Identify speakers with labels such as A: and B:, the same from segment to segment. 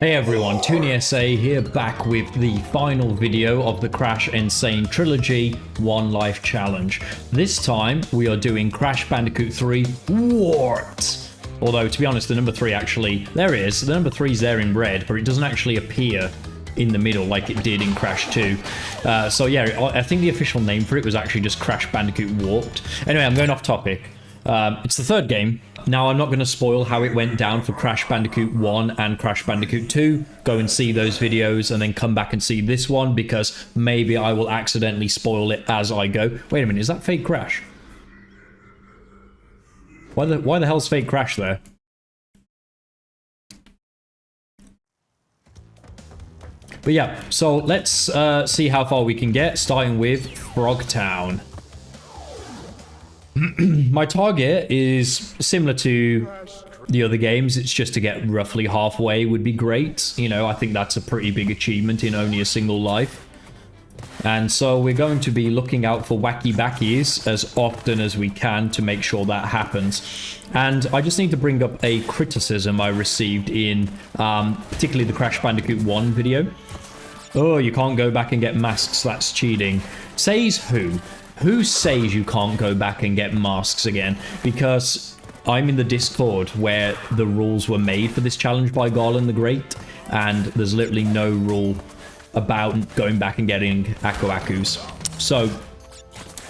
A: Hey everyone, TooneySA here, back with the final video of the Crash Insane Trilogy One Life Challenge. This time we are doing Crash Bandicoot 3 Warped. Although, to be honest, the number 3 actually, there is, the number 3 is there in red, but it doesn't actually appear in the middle like it did in Crash 2. So yeah, I think the official name for it was actually just Crash Bandicoot Warped. Anyway, I'm going off topic. It's the third game. Now, I'm not going to spoil how it went down for Crash Bandicoot 1 and Crash Bandicoot 2. Go and see those videos and then come back and see this one, because maybe I will accidentally spoil it as I go. Wait a minute, is that fake Crash? Why the hell's fake Crash there? But yeah, so let's see how far we can get, starting with Frogtown. My target is similar to the other games. It's just to get roughly halfway would be great. You know, I think that's a pretty big achievement in only a single life. And so we're going to be looking out for wacky backies as often as we can to make sure that happens. And I just need to bring up a criticism I received in particularly the Crash Bandicoot 1 video. Oh, you can't go back and get masks, that's cheating. Says who? Who says you can't go back and get masks again? Because I'm in the Discord where the rules were made for this challenge by Garland the Great, and there's literally no rule about going back and getting Aku-Akus. So,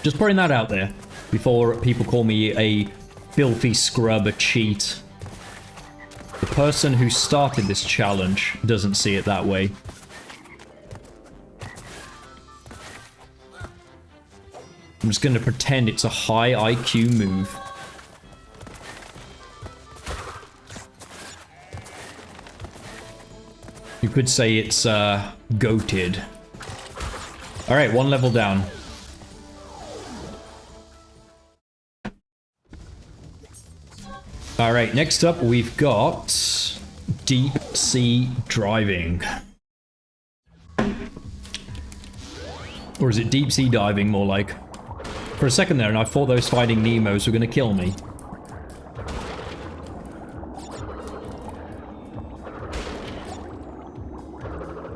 A: just putting that out there before people call me a filthy scrub, a cheat. The person who started this challenge doesn't see it that way. I'm just going to pretend it's a high IQ move. You could say it's goated. Alright, one level down. Alright, next up we've got deep sea driving. Or is it deep sea diving, more like? For a second there, and I thought those Finding Nemos were going to kill me.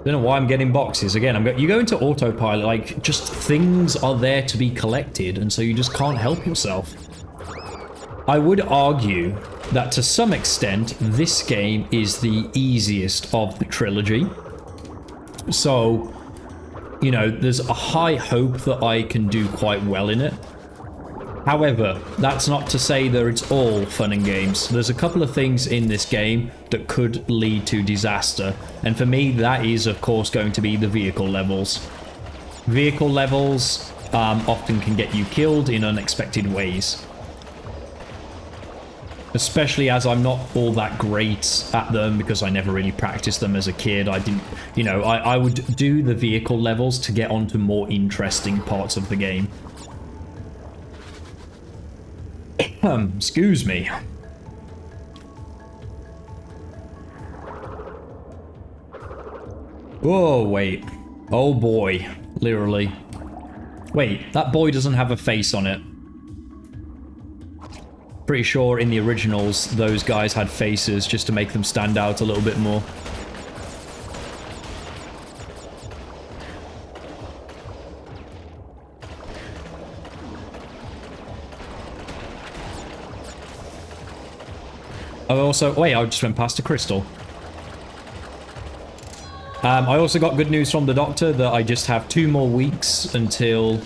A: Don't know why I'm getting boxes. Again, you go into autopilot, like, just things are there to be collected, and so you just can't help yourself. I would argue that to some extent, this game is the easiest of the trilogy. So, you know, there's a high hope that I can do quite well in it. However, that's not to say that it's all fun and games. There's a couple of things in this game that could lead to disaster. And for me, that is, of course, going to be the vehicle levels. Vehicle levels often can get you killed in unexpected ways. Especially as I'm not all that great at them, because I never really practiced them as a kid. I didn't, you know, I would do the vehicle levels to get onto more interesting parts of the game. Excuse me. Oh, wait. Oh boy. Literally. Wait, that boy doesn't have a face on it. Pretty sure in the originals, those guys had faces just to make them stand out a little bit more. I also... Wait, I just went past a crystal. I also got good news from the doctor that I just have 2 more weeks until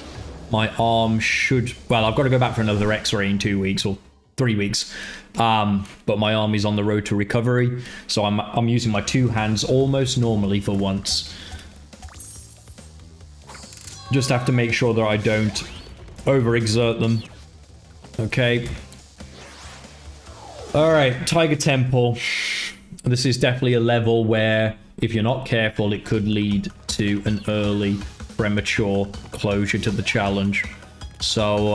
A: my arm should... Well, I've got to go back for another x-ray in 2 weeks, or 3 weeks, but my arm is on the road to recovery, so I'm using my 2 hands almost normally for once. Just have to make sure that I don't overexert them. Okay. Alright, Tiger Temple. This is definitely a level where, if you're not careful, it could lead to an early, premature closure to the challenge. So,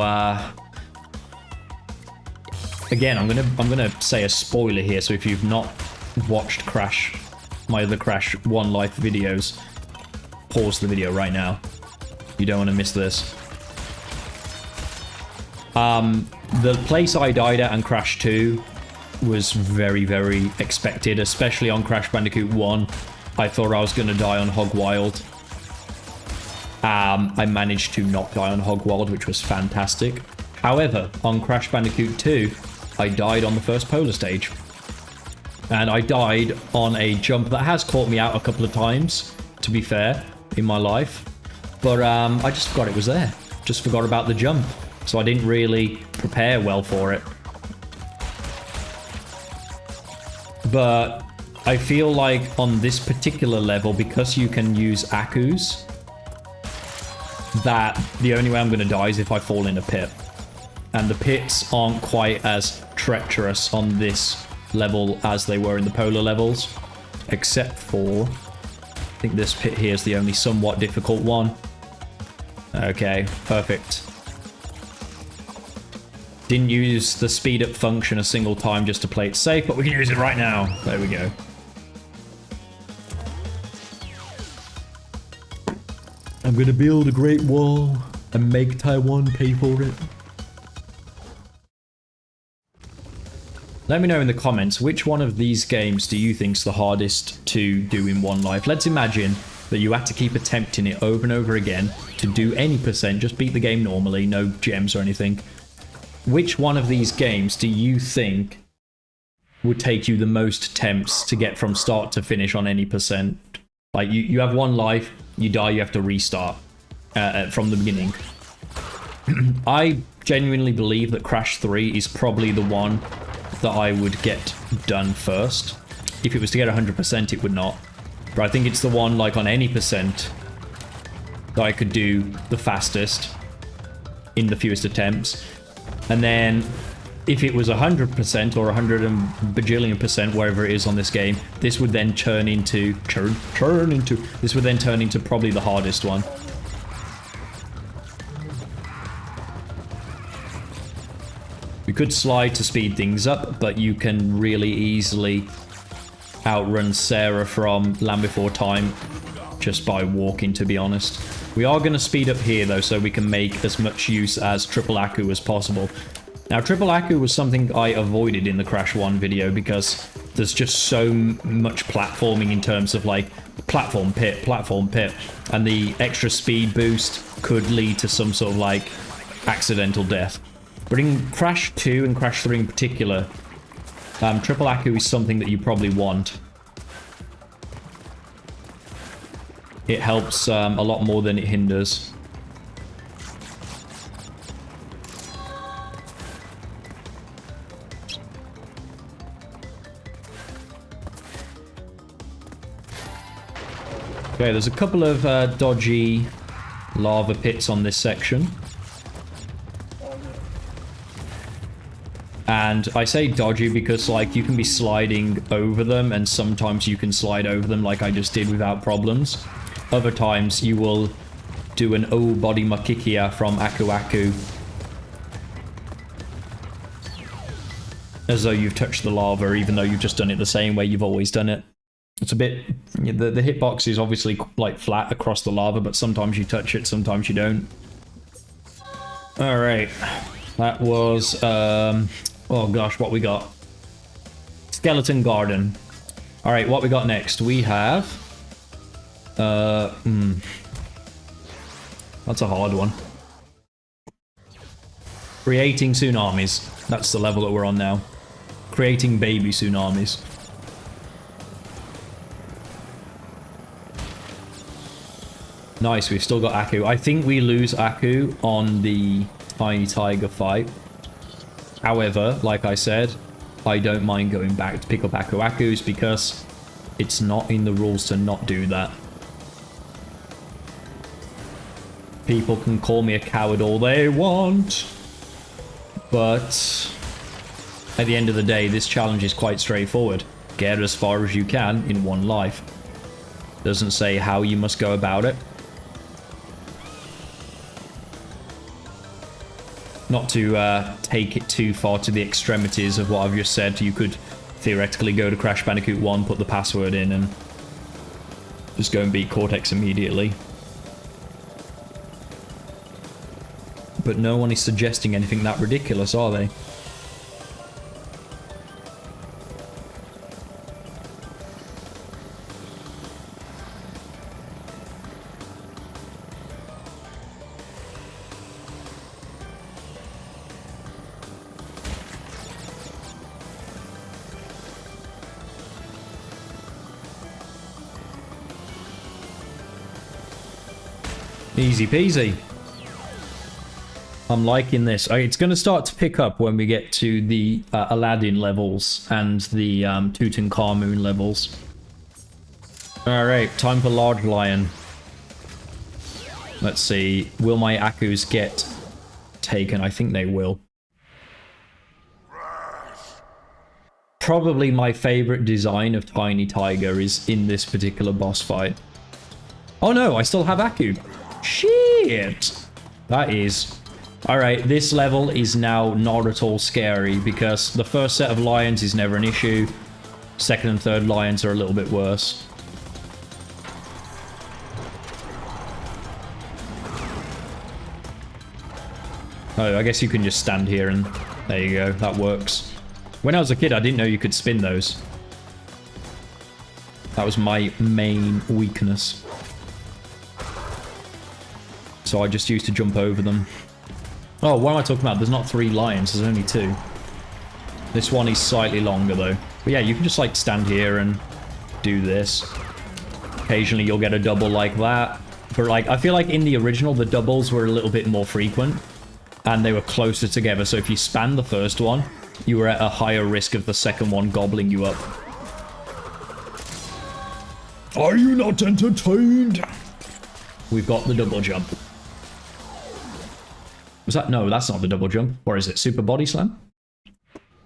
A: again, I'm gonna say a spoiler here, so if you've not watched my other Crash One Life videos, pause the video right now. You don't want to miss this. The place I died at in Crash 2 was very, very expected, especially on Crash Bandicoot 1. I thought I was going to die on Hog Wild. I managed to not die on Hog Wild, which was fantastic. However, on Crash Bandicoot 2, I died on the first polar stage. And I died on a jump that has caught me out a couple of times, to be fair, in my life. But I just forgot it was there. Just forgot about the jump. So I didn't really prepare well for it. But I feel like on this particular level, because you can use Akus, that the only way I'm going to die is if I fall in a pit. And the pits aren't quite as treacherous on this level as they were in the polar levels. Except for, I think this pit here is the only somewhat difficult one. Okay, perfect. Didn't use the speed up function a single time just to play it safe, but we can use it right now. There we go. I'm gonna build a great wall and make Taiwan pay for it. Let me know in the comments, which one of these games do you think's the hardest to do in one life? Let's imagine that you had to keep attempting it over and over again to do any percent, just beat the game normally, no gems or anything. Which one of these games do you think would take you the most attempts to get from start to finish on any percent? Like, you have one life, you die, you have to restart from the beginning. I genuinely believe that Crash 3 is probably the one that I would get done first. If it was to get 100%, it would not. But I think it's the one, like, on any percent that I could do the fastest in the fewest attempts. And then if it was 100% or 100 and bajillion percent, wherever it is on this game, this would then turn into this would then turn into probably the hardest one. We could slide to speed things up, but you can really easily outrun Sarah from Land Before Time just by walking, to be honest. We are going to speed up here, though, so we can make as much use as Triple Aku as possible. Now, Triple Aku was something I avoided in the Crash 1 video because there's just so much platforming in terms of, like, platform pit, and the extra speed boost could lead to some sort of, like, accidental death. But in Crash 2 and Crash 3 in particular, Triple Aku is something that you probably want. It helps a lot more than it hinders. Okay, there's a couple of dodgy lava pits on this section. And I say dodgy because, like, you can be sliding over them, and sometimes you can slide over them like I just did without problems. Other times you will do an oh body makikia from Aku Aku, as though you've touched the lava, even though you've just done it the same way you've always done it. It's a bit... The hitbox is obviously, like, flat across the lava, but sometimes you touch it, sometimes you don't. Alright. That was... oh gosh, what we got? Skeleton Garden. Alright, what we got next? We have... That's a hard one. Creating tsunamis. That's the level that we're on now. Creating baby tsunamis. Nice, we've still got Aku. I think we lose Aku on the Tiny Tiger fight. However, like I said, I don't mind going back to pick up Aku Akus because it's not in the rules to not do that. People can call me a coward all they want, but at the end of the day, this challenge is quite straightforward. Get as far as you can in one life. Doesn't say how you must go about it. Not to take it too far to the extremities of what I've just said, you could theoretically go to Crash Bandicoot 1, put the password in, and just go and beat Cortex immediately. But no one is suggesting anything that ridiculous, are they? Easy peasy. I'm liking this. It's going to start to pick up when we get to the Aladdin levels and the Tutankhamun levels. Alright, time for Large Lion. Let's see. Will my Akus get taken? I think they will. Probably my favorite design of Tiny Tiger is in this particular boss fight. Oh no, I still have Aku. Shit! That is... Alright, this level is now not at all scary because the first set of lions is never an issue. Second and third lions are a little bit worse. Oh, I guess you can just stand here and there you go, that works. When I was a kid, I didn't know you could spin those. That was my main weakness. So I just used to jump over them. Oh, what am I talking about? There's not 3 lions, there's only 2. This one is slightly longer though. But yeah, you can just like stand here and do this. Occasionally you'll get a double like that. But like, I feel like in the original, the doubles were a little bit more frequent. And they were closer together, so if you spanned the first one, you were at a higher risk of the second one gobbling you up. Are you not entertained? We've got the double jump. Was that? No, that's not the double jump. Or is it super body slam?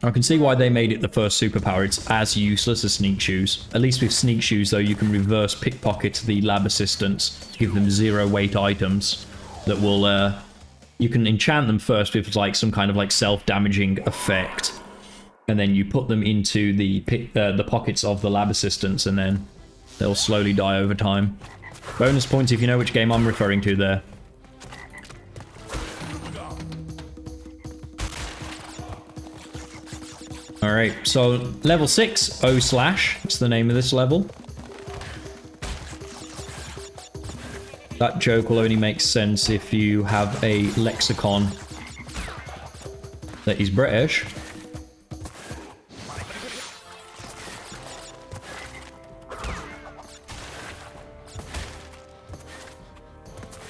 A: I can see why they made it the first superpower. It's as useless as sneak shoes. At least with sneak shoes, though, you can reverse pickpocket the lab assistants to give them 0 weight items that will, you can enchant them first with like some kind of like self-damaging effect. And then you put them into the pockets of the lab assistants and then they'll slowly die over time. Bonus points if you know which game I'm referring to there. Alright, so level 6, O/, it's the name of this level. That joke will only make sense if you have a lexicon that is British.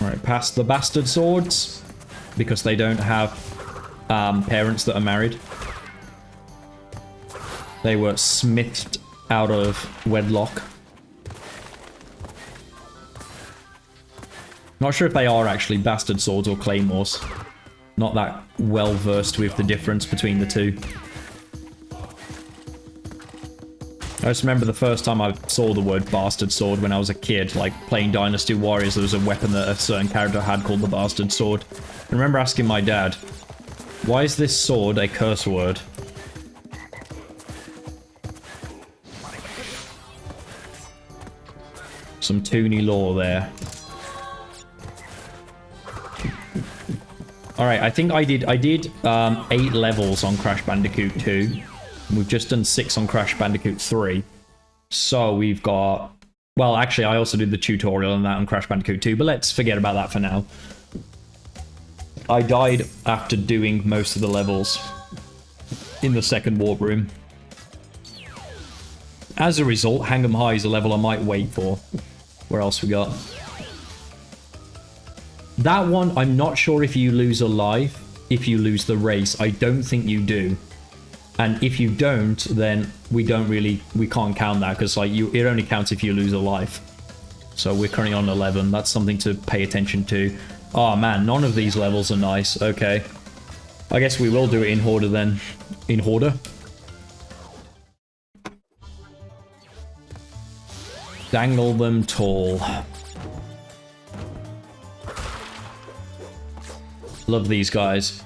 A: Alright, past the bastard swords, because they don't have parents that are married. They were smithed out of wedlock. Not sure if they are actually bastard swords or claymores. Not that well versed with the difference between the two. I just remember the first time I saw the word bastard sword when I was a kid, like playing Dynasty Warriors. There was a weapon that a certain character had called the bastard sword. I remember asking my dad, why is this sword a curse word? Some toony lore there. Alright, I think I did 8 levels on Crash Bandicoot 2. We've just done 6 on Crash Bandicoot 3. So we've got... Well, actually, I also did the tutorial on that on Crash Bandicoot 2, but let's forget about that for now. I died after doing most of the levels in the second warp room. As a result, Hang 'em High is a level I might wait for. Where else we got? That one, I'm not sure if you lose a life, if you lose the race. I don't think you do. And if you don't, then we can't count that, because like it only counts if you lose a life. So we're currently on 11. That's something to pay attention to. Oh man, none of these levels are nice. Okay. I guess we will do it in Horder then. In Horder? Dangle them tall. Love these guys.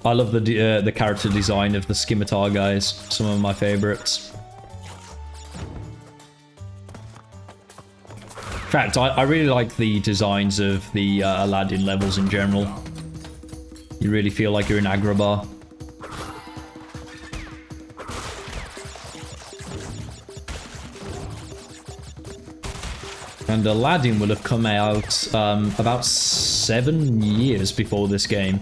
A: I love the character design of the Scimitar guys. Some of my favorites. In fact, I really like the designs of the Aladdin levels in general. You really feel like you're in Agrabah. And Aladdin would have come out about 7 years before this game.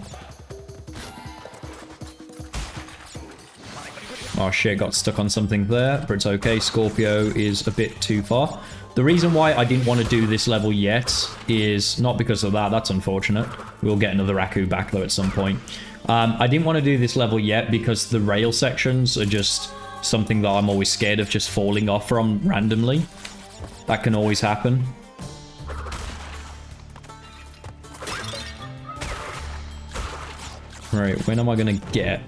A: Oh shit, got stuck on something there, but it's okay. Scorpio is a bit too far. The reason why I didn't want to do this level yet is not because of that. That's unfortunate. We'll get another Aku back though at some point. I didn't want to do this level yet because the rail sections are just something that I'm always scared of just falling off from randomly. That can always happen. Right, when am I going to get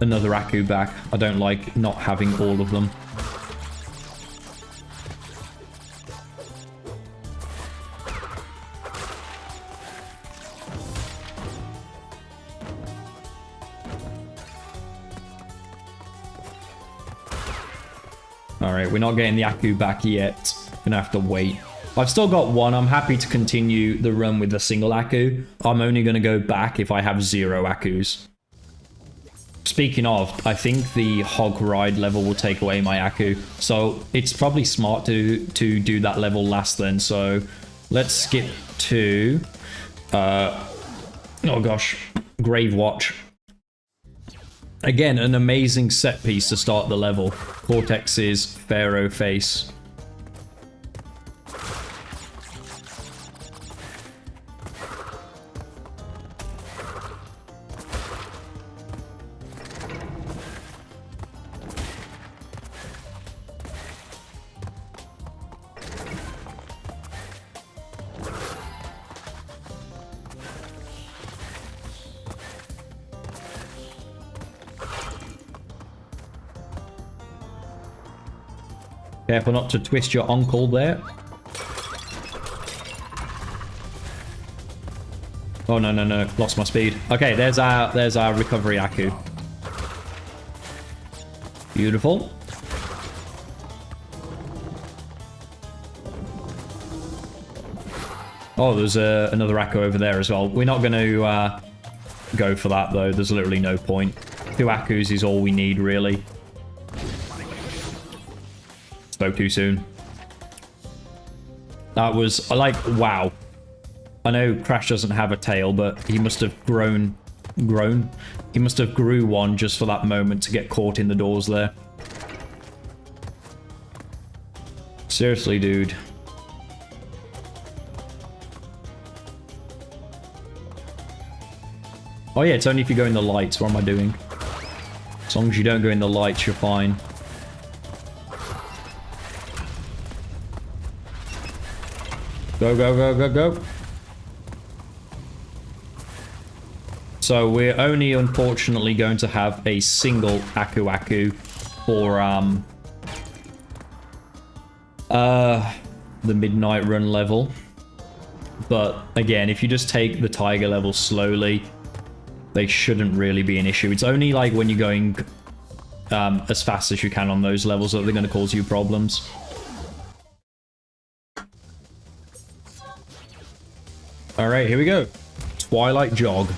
A: another Aku back? I don't like not having all of them. Alright, we're not getting the Aku back yet. Gonna have to wait. I've still got one. I'm happy to continue the run with a single Aku. I'm only going to go back if I have 0 Akus. Speaking of, I think the hog ride level will take away my Aku. So it's probably smart to do that level last then. So let's skip to... oh gosh. Grave Watch. Again, an amazing set piece to start the level. Cortex's Pharaoh face. Careful not to twist your uncle there. Oh, no, no, no. Lost my speed. Okay, there's our recovery Aku. Beautiful. Oh, there's another Aku over there as well. We're not going to go for that, though. There's literally no point. 2 Akus is all we need, really. Spoke too soon. That was, like, wow. I know Crash doesn't have a tail, but he must have grown. He must have grew one just for that moment to get caught in the doors there. Seriously, dude. Oh yeah, it's only if you go in the lights. What am I doing? As long as you don't go in the lights, you're fine. Go, go, go, go, go. So we're only unfortunately going to have a single Aku for the midnight run level. But again, if you just take the tiger level slowly, they shouldn't really be an issue. It's only like when you're going as fast as you can on those levels that they're going to cause you problems. Alright, here we go. Twilight Jog.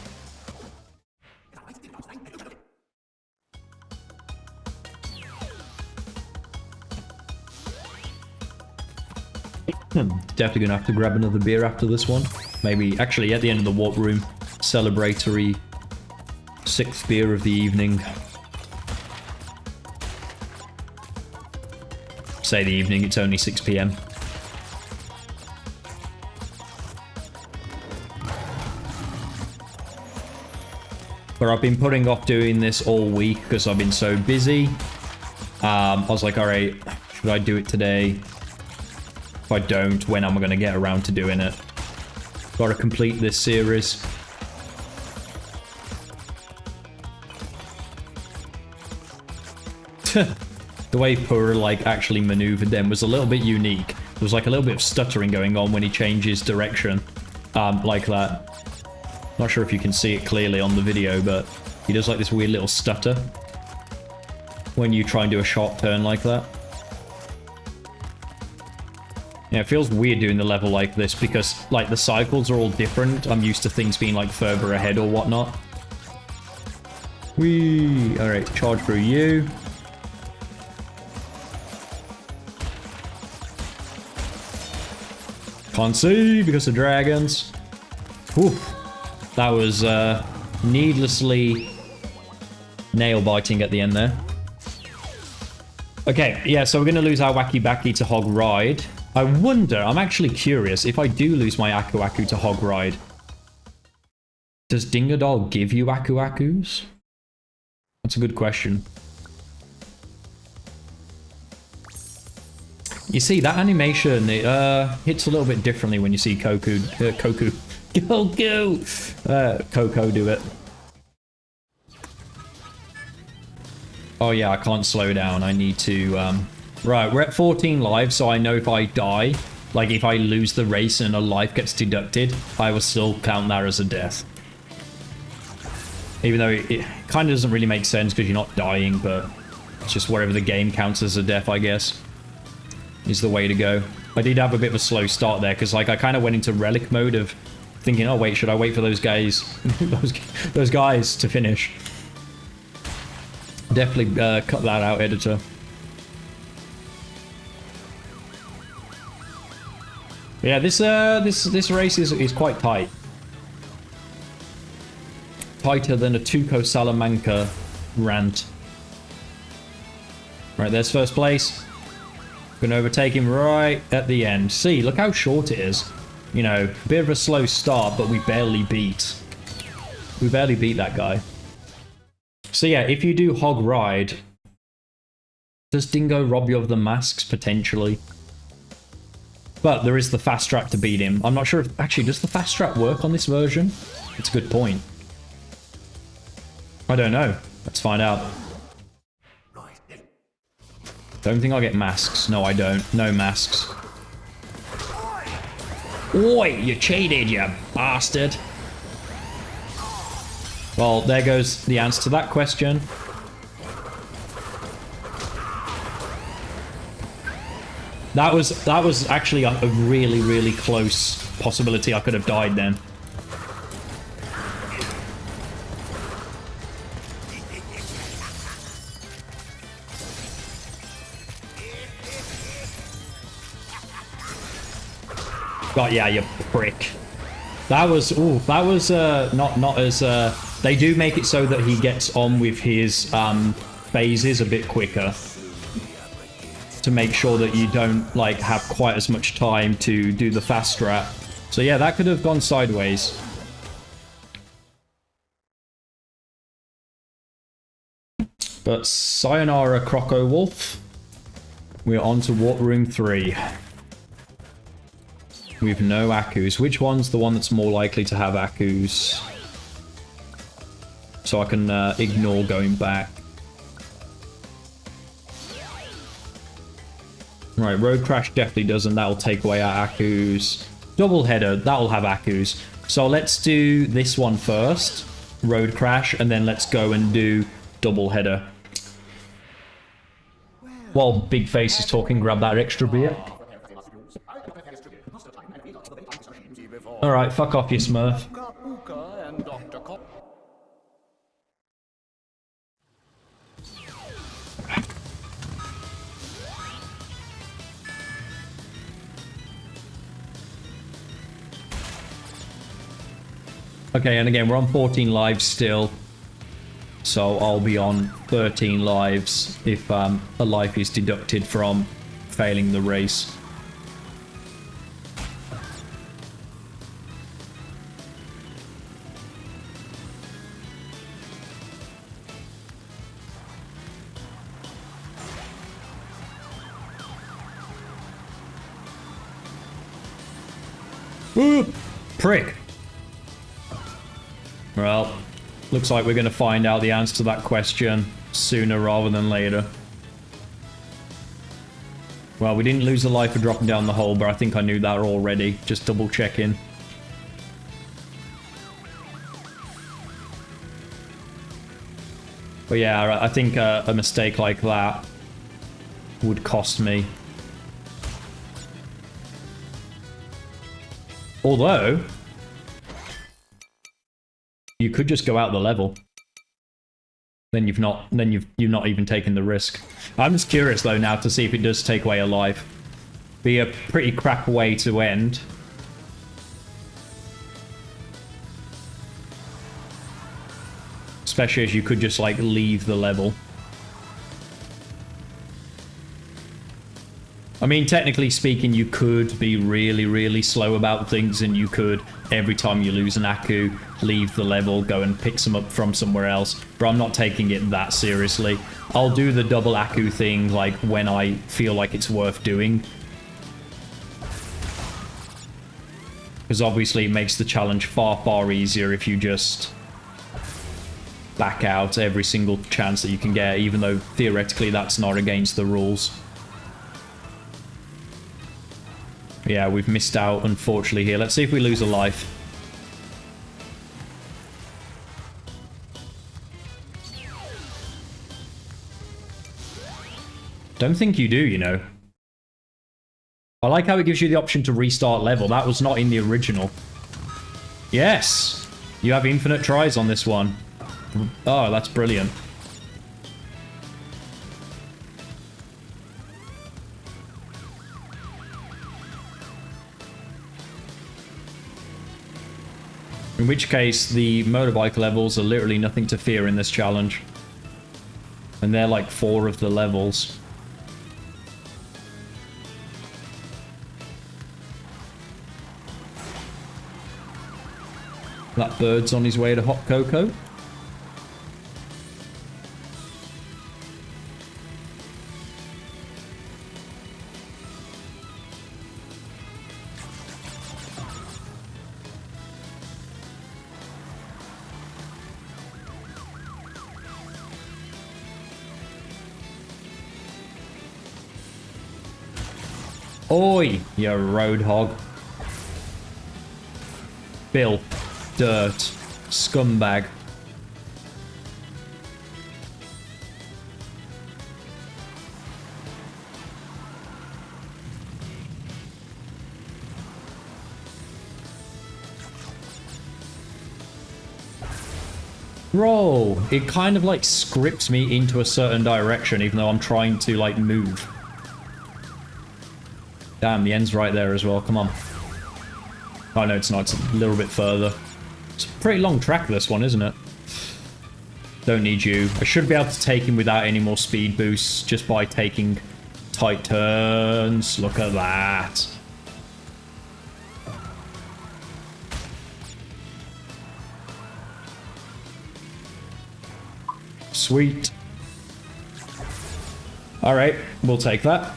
A: Definitely gonna have to grab another beer after this one. Maybe, actually, at the end of the warp room, celebratory 6th beer of the evening. Say the evening, it's only 6 PM. But I've been putting off doing this all week because I've been so busy. I was like, alright, should I do it today? If I don't, when am I going to get around to doing it? Got to complete this series. The way Purr like actually maneuvered them was a little bit unique. There was like a little bit of stuttering going on when he changes direction, like that. Not sure if you can see it clearly on the video, but he does like this weird little stutter when you try and do a sharp turn like that. Yeah, it feels weird doing the level like this because like the cycles are all different. I'm used to things being like further ahead or whatnot. Whee! Alright, charge through you. Can't see because of dragons. Oof. That was needlessly nail-biting at the end there. Okay, yeah, so we're going to lose our Wacky Backy to Hog Ride. I wonder, I'm actually curious, if I do lose my Aku Aku to Hog Ride, does Dingodol give you Aku Akus? That's a good question. You see, that animation, it hits a little bit differently when you see Coco do it. Oh yeah, I can't slow down. I need to, Right, we're at 14 lives, so I know if I die, like if I lose the race and a life gets deducted, I will still count that as a death. Even though it kind of doesn't really make sense because you're not dying, but it's just whatever the game counts as a death, I guess, is the way to go. I did have a bit of a slow start there because like I kind of went into relic mode of thinking, oh wait, should I wait for those guys, those guys to finish? Definitely cut that out, editor. Yeah, this race is quite tight. Tighter than a Tuco Salamanca rant. Right, there's first place. Gonna overtake him right at the end. See, look how short it is. You know, a bit of a slow start, but we barely beat that guy. So yeah, if you do Hog Ride, does Dingo rob you of the masks? Potentially. But there is the fast trap to beat him. I'm not sure if... Actually, does the fast trap work on this version? It's a good point. I don't know. Let's find out. Don't think I'll get masks. No, I don't. No masks. Oi, you cheated, you bastard. Well, there goes the answer to that question. That was actually a really, really close possibility I could have died then. God, yeah, you prick. That was, ooh, that was not as, they do make it so that he gets on with his phases a bit quicker. To make sure that you don't, like, have quite as much time to do the fast strat. So yeah, that could have gone sideways. But sayonara, Croco Wolf. We're on to Warp Room 3. With no Akus. Which one's the one that's more likely to have Akus? So I can ignore going back. Right, Road Crash definitely doesn't. That'll take away our Akus. Double Header, that'll have Akus. So let's do this one first. Road Crash, and then let's go and do Double Header. While Big Face is talking, grab that extra beer. Alright, fuck off, you Smurf. Okay, and again, we're on 14 lives still. So I'll be on 13 lives if a life is deducted from failing the race. Ooh, prick. Well, looks like we're going to find out the answer to that question sooner rather than later. Well, we didn't lose a life for dropping down the hole, but I think I knew that already. Just double checking. But yeah, I think a mistake like that would cost me. Although, you could just go out the level. Then you've not even taken the risk. I'm just curious though now to see if it does take away a life. Be a pretty crap way to end. Especially as you could just like leave the level. I mean, technically speaking, you could be really, really slow about things, and you could, every time you lose an Aku, leave the level, go and pick some up from somewhere else. But I'm not taking it that seriously. I'll do the double Aku thing, like, when I feel like it's worth doing. Because obviously it makes the challenge far, far easier if you just back out every single chance that you can get, even though theoretically that's not against the rules. Yeah, we've missed out, unfortunately, here. Let's see if we lose a life. Don't think you do, you know. I like how it gives you the option to restart level. That was not in the original. Yes! You have infinite tries on this one. Oh, that's brilliant. In which case, the motorbike levels are literally nothing to fear in this challenge. And they're like 4 of the levels. That bird's on his way to Hot Cocoa. Oi, you road hog. Bill. Dirt. Scumbag. Bro, it kind of like scripts me into a certain direction even though I'm trying to like move. Damn, the end's right there as well. Come on. Oh, no, it's not. It's a little bit further. It's a pretty long track, this one, isn't it? Don't need you. I should be able to take him without any more speed boosts just by taking tight turns. Look at that. Sweet. All right, we'll take that.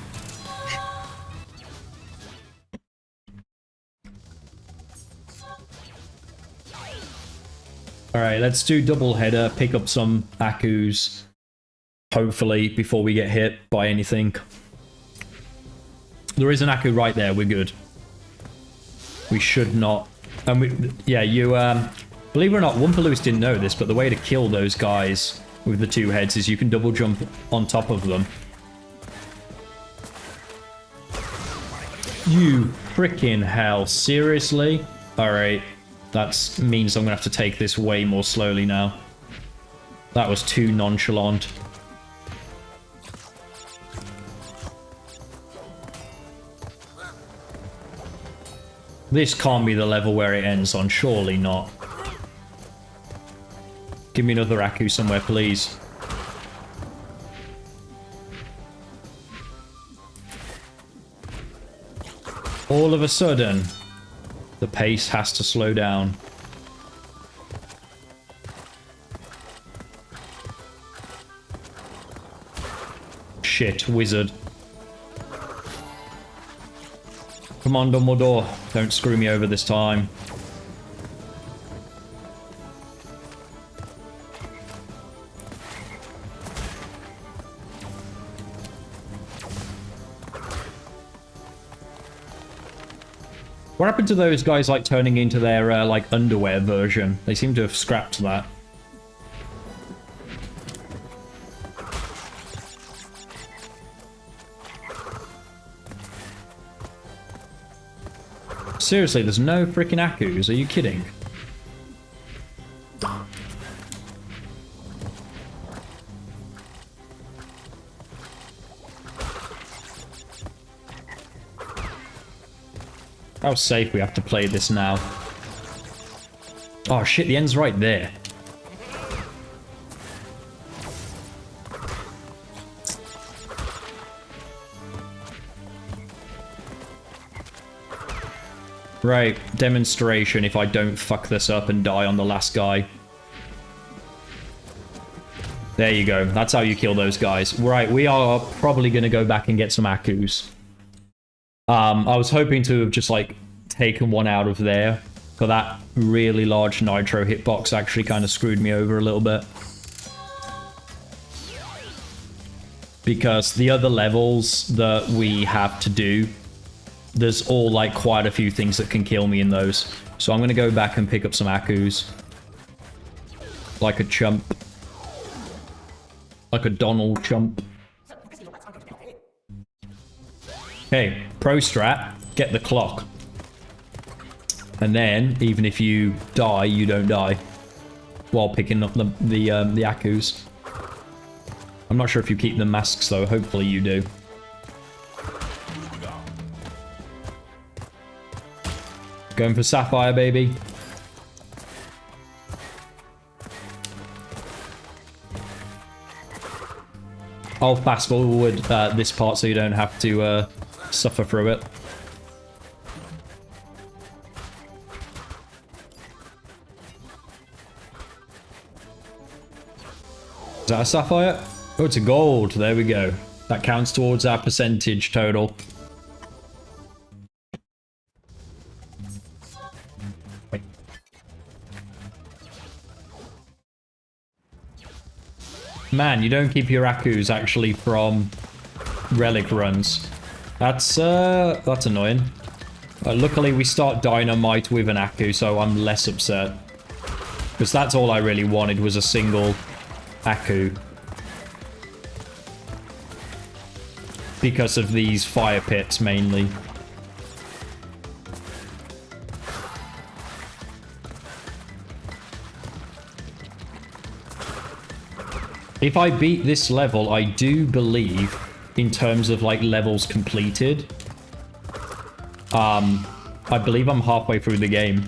A: Alright, let's do double header, pick up some Akus, hopefully, before we get hit by anything. There is an Aku right there, we're good. We should not... And yeah, you, believe it or not, Woompaloos didn't know this, but the way to kill those guys with the 2 heads is you can double jump on top of them. You freaking hell, seriously? Alright. That means I'm going to have to take this way more slowly now. That was too nonchalant. This can't be the level where it ends on, surely not. Give me another Aku somewhere, please. All of a sudden... the pace has to slow down. Shit, wizard. Come on, Dumbledore. Don't screw me over this time. What happened to those guys, like, turning into their, like, underwear version? They seem to have scrapped that. Seriously, there's no freaking Akus? Are you kidding? How safe we have to play this now. Oh shit, the end's right there. Right, demonstration if I don't fuck this up and die on the last guy. There you go. That's how you kill those guys. Right, we are probably going to go back and get some Akus. I was hoping to have just, like, taken one out of there. But that really large nitro hitbox actually kind of screwed me over a little bit. Because the other levels that we have to do, there's all, like, quite a few things that can kill me in those. So I'm going to go back and pick up some Akus. Like a chump. Like a Donald chump. Okay, pro strat, get the clock. And then, even if you die, you don't die. While picking up the Akus. I'm not sure if you keep the masks though, hopefully you do. Going for Sapphire, baby. I'll fast forward this part so you don't have to suffer through it. Is that a Sapphire? Oh, it's a gold. There we go. That counts towards our percentage total. Man, you don't keep your Akus actually from relic runs. That's annoying. Luckily, we start Dynamite with an Aku, so I'm less upset. Because that's all I really wanted was a single Aku. Because of these fire pits, mainly. If I beat this level, I do believe, in terms of, like, levels completed, I believe I'm halfway through the game.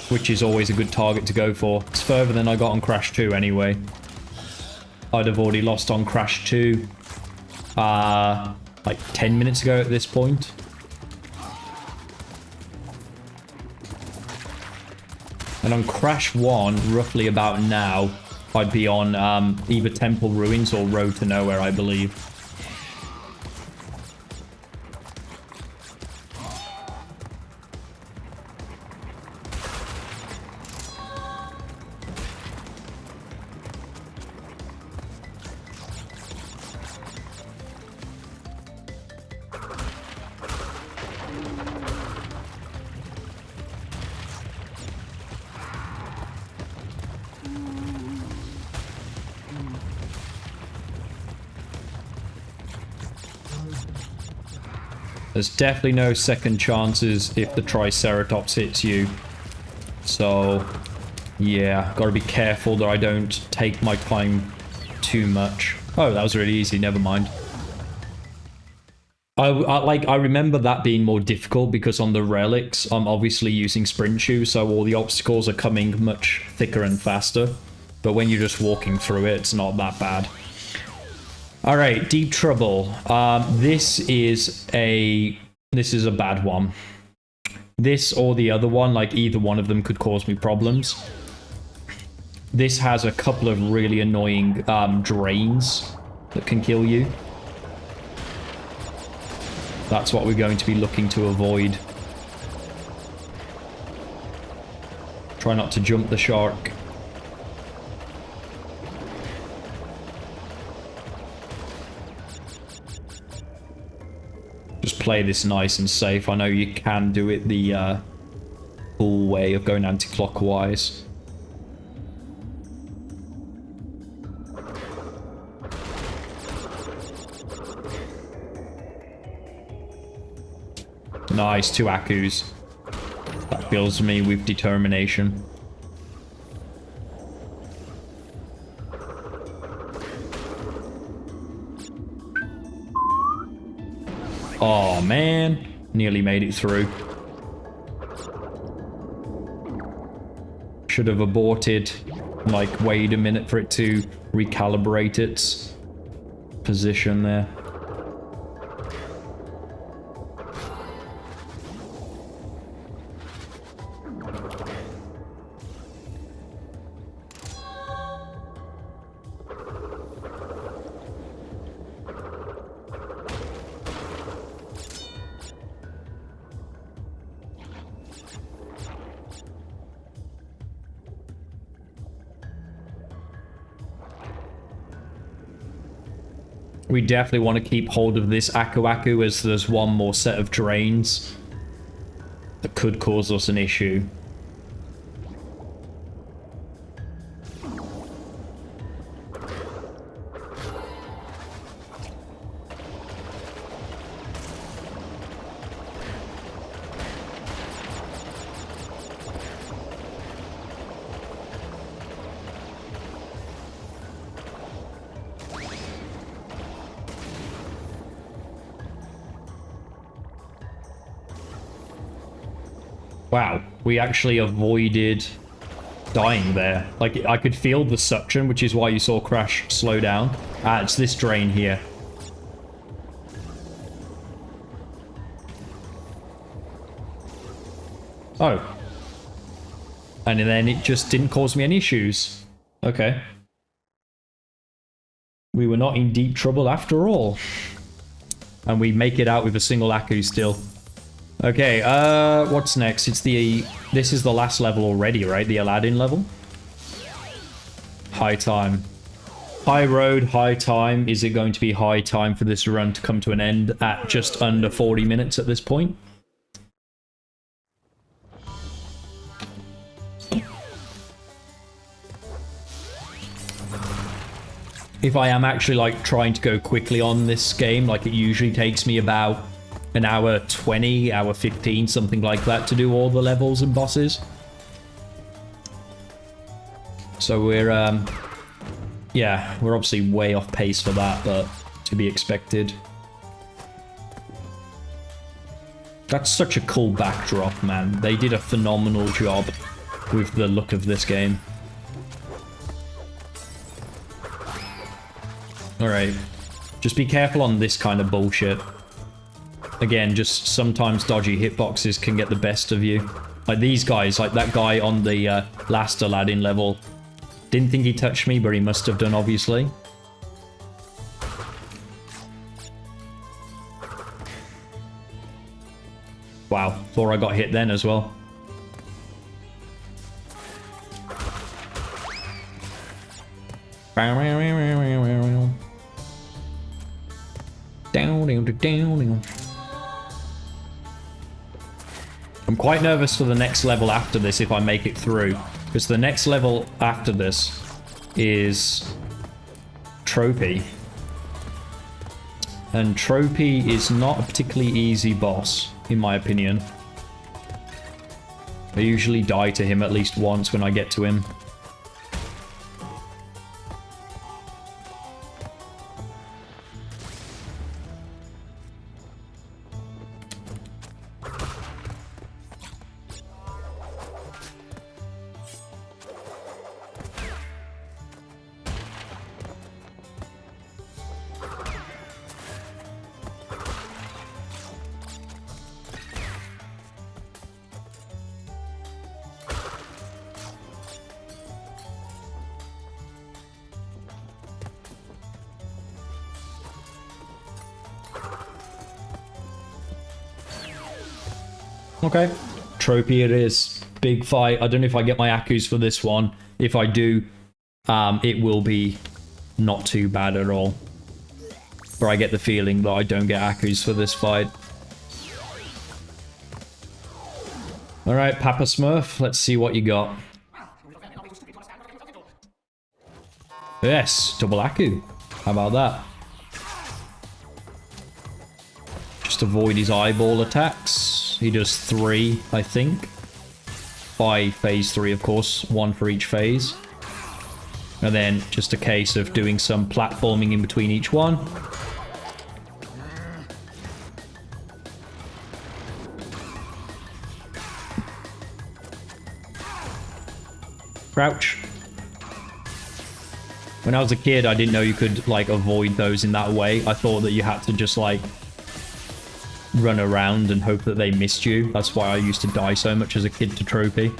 A: Which is always a good target to go for. It's further than I got on Crash 2 anyway. I'd have already lost on Crash 2, like 10 minutes ago at this point. And on Crash 1, roughly about now, I'd be on either Temple Ruins or Road to Nowhere, I believe. There's definitely no second chances if the Triceratops hits you. So, yeah, gotta be careful that I don't take my time too much. Oh, that was really easy, never mind. I remember that being more difficult because on the relics, I'm obviously using sprint shoes, so all the obstacles are coming much thicker and faster. But when you're just walking through it, it's not that bad. Alright, Deep Trouble. This is a bad one. This or the other one, like either one of them could cause me problems. This has a couple of really annoying drains that can kill you. That's what we're going to be looking to avoid. Try not to jump the shark. Just play this nice and safe. I know you can do it the full way of going anti-clockwise. Nice, 2 Akus. That fills me with determination. Oh man, nearly made it through. Should have aborted, like wait a minute for it to recalibrate its position there. We definitely want to keep hold of this Aku Aku, as there's one more set of drains that could cause us an issue. Wow, we actually avoided dying there. Like, I could feel the suction, which is why you saw Crash slow down. It's this drain here. Oh. And then it just didn't cause me any issues. Okay. We were not in deep trouble after all. And we make it out with a single Aku still. Okay, what's next? This is the last level already, right? The Aladdin level? High time. High road, high time. Is it going to be high time for this run to come to an end at just under 40 minutes at this point? If I am actually, like, trying to go quickly on this game, like, it usually takes me about an hour 20, hour 15, something like that, to do all the levels and bosses. So we're, yeah, we're obviously way off pace for that, but to be expected. That's such a cool backdrop, man. They did a phenomenal job with the look of this game. Alright. Just be careful on this kind of bullshit. Again, just sometimes dodgy hitboxes can get the best of you. Like these guys, like that guy on the last Aladdin level. Didn't think he touched me, but he must have done, obviously. Wow, thought I got hit then as well. Down. I'm quite nervous for the next level after this if I make it through. Because the next level after this is Tropy. And Tropy is not a particularly easy boss, in my opinion. I usually die to him at least once when I get to him. Okay, Tropy it is. Big fight. I don't know if I get my Akus for this one. If I do, it will be not too bad at all. Or I get the feeling that I don't get Akus for this fight. Alright, Papa Smurf, let's see what you got. Yes, double Aku. How about that? Just avoid his eyeball attacks. He does 3, I think. By phase 3, of course. 1 for each phase. And then just a case of doing some platforming in between each one. Crouch. When I was a kid, I didn't know you could, like, avoid those in that way. I thought that you had to just, like, run around and hope that they missed you. That's why I used to die so much as a kid to Tropy.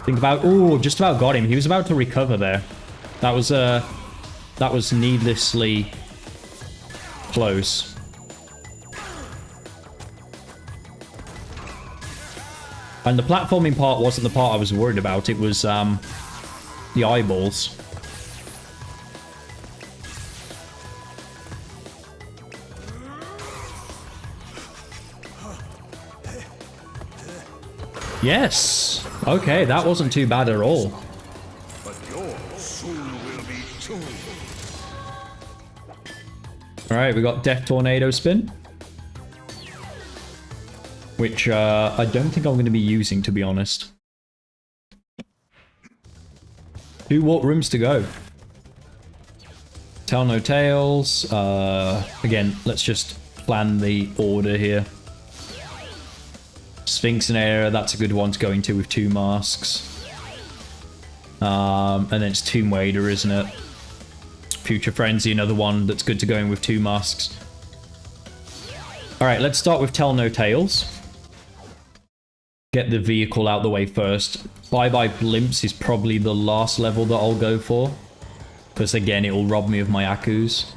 A: Think about... Ooh, just about got him. He was about to recover there. That was needlessly close. And the platforming part wasn't the part I was worried about. It was the eyeballs. Yes! Okay, that wasn't too bad at all.
B: But yours soon will be too.
A: Alright, we got Death Tornado Spin. Which, I don't think I'm going to be using, to be honest. 2 warp rooms to go. Tell no tales. Again, let's just plan the order here. Sphinx and Era, that's a good one to go into with 2 masks. And then it's Tomb Raider, isn't it? Future Frenzy, another one that's good to go in with 2 masks. Alright, let's start with Tell No Tales. Get the vehicle out the way first. Bye Bye Blimps is probably the last level that I'll go for. Because again, it will rob me of my Akus.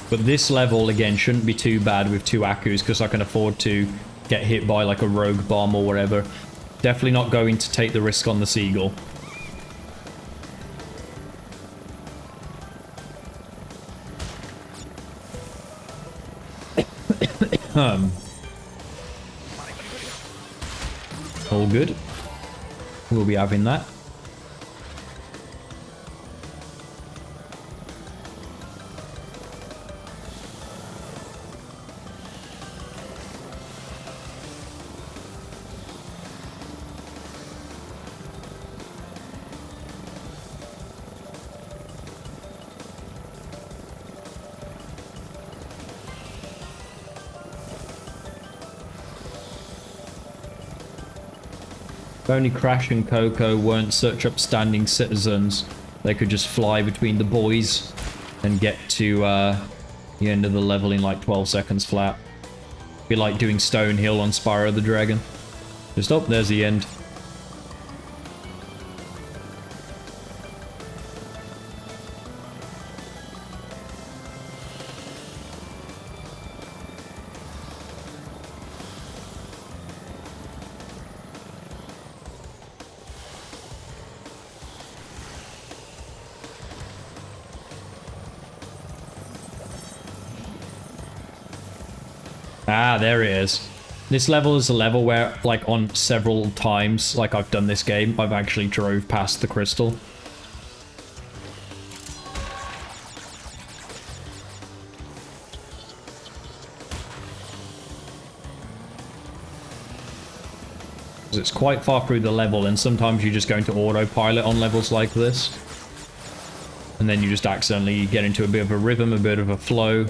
A: But this level, again, shouldn't be too bad with 2 Akus, because I can afford to get hit by like a rogue bomb or whatever. Definitely not going to take the risk on the Seagull. All good. We'll be having that. If only Crash and Coco weren't such upstanding citizens, they could just fly between the boys and get to the end of the level in like 12 seconds flat. Be like doing Stonehill on Spyro the Dragon. Just, oh, there's the end. Ah, there it is. This level is a level where, like, on several times, like I've done this game, I've actually drove past the crystal. It's quite far through the level, and sometimes you just go into autopilot on levels like this. And then you just accidentally get into a bit of a rhythm, a bit of a flow.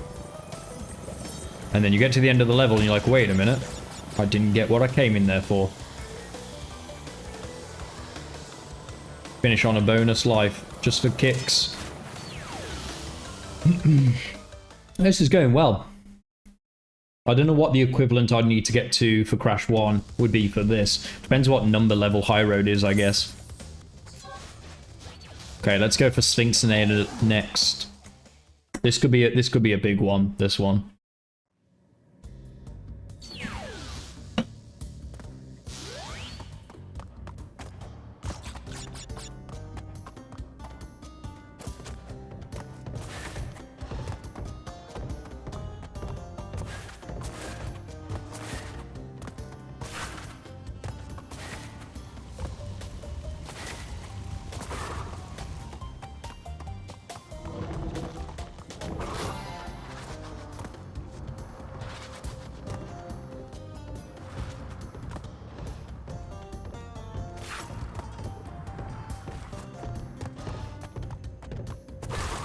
A: And then you get to the end of the level and you're like, wait a minute. I didn't get what I came in there for. Finish on a bonus life, just for kicks. This is going well. I don't know what the equivalent I'd need to get to for Crash 1 would be for this. Depends what number level High Road is, I guess. Okay, let's go for Sphinx and Ada next. This could be a big one, this one.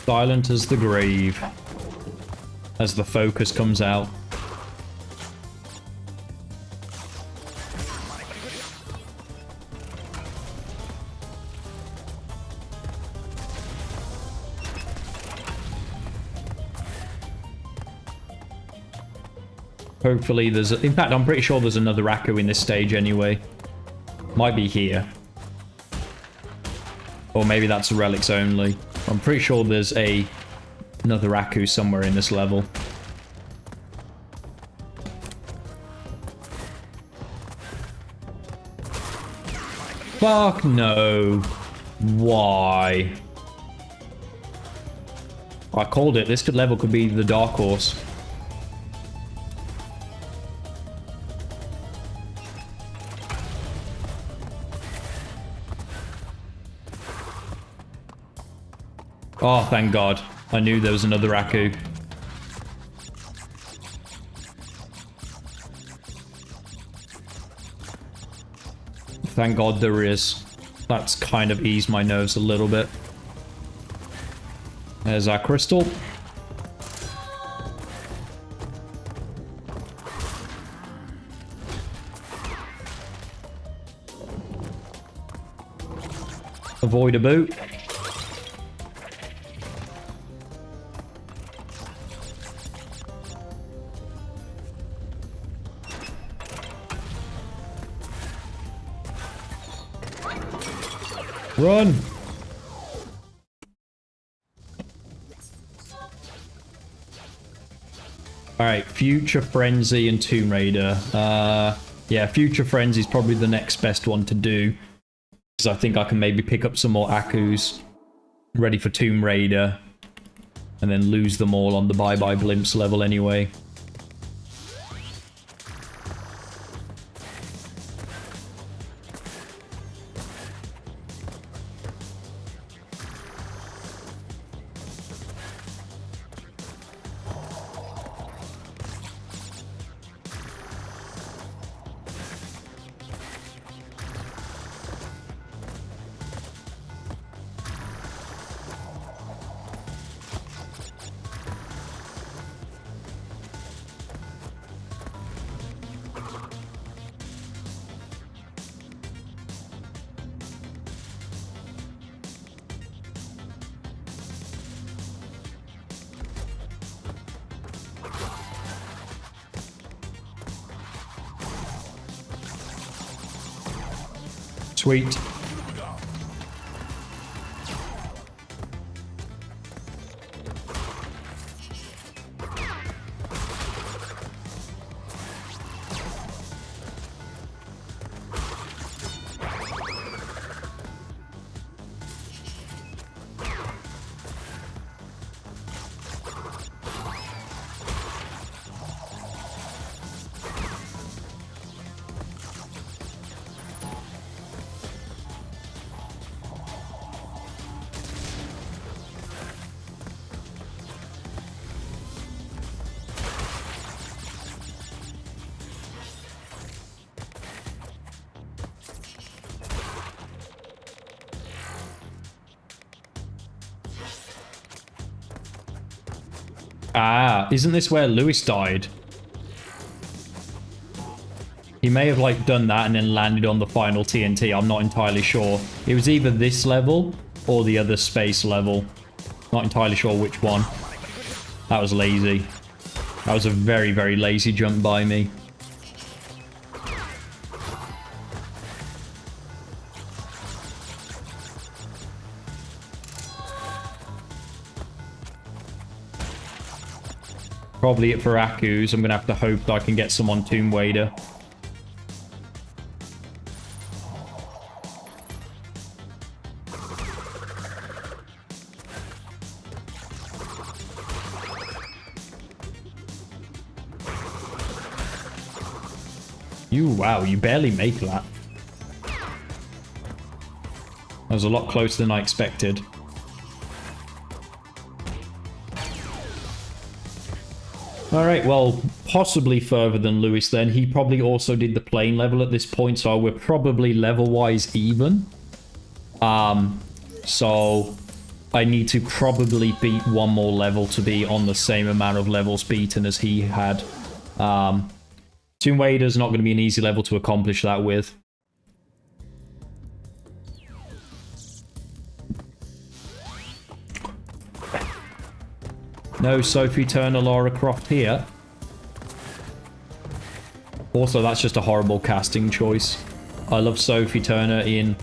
A: Silent as the grave, as the focus comes out. Hopefully there's... in fact, I'm pretty sure there's another Akku in this stage anyway. Might be here. Or maybe that's relics only. I'm pretty sure there's a Another Aku somewhere in this level. Fuck no. Why? I called it. This level could be the dark horse. Oh, thank God. I knew there was another Aku. Thank God there is. That's kind of eased my nerves a little bit. There's our crystal. Avoid a boot. Run! Alright, Future Frenzy and Tomb Raider. Yeah, Future Frenzy is probably the next best one to do. Because I think I can maybe pick up some more Akus. Ready for Tomb Raider. And then lose them all on the Bye Bye Blimps level anyway. Sweet. Ah, isn't this where Lewis died? He may have, like, done that and then landed on the final TNT. I'm not entirely sure. It was either this level or the other space level. Not entirely sure which one. That was lazy. That was a very, very lazy jump by me. Probably it for Akus. I'm going to have to hope that I can get some on Tomb Raider. Wow, you barely make that. That was a lot closer than I expected. Alright, well, possibly further than Lewis then. He probably also did the plane level at this point, so we're probably level-wise even. So I need to probably beat one more level to be on the same amount of levels beaten as he had. Tomb Raider's not going to be an easy level to accomplish that with. No Sophie Turner, Lara Croft here. Also, that's just a horrible casting choice. I love Sophie Turner in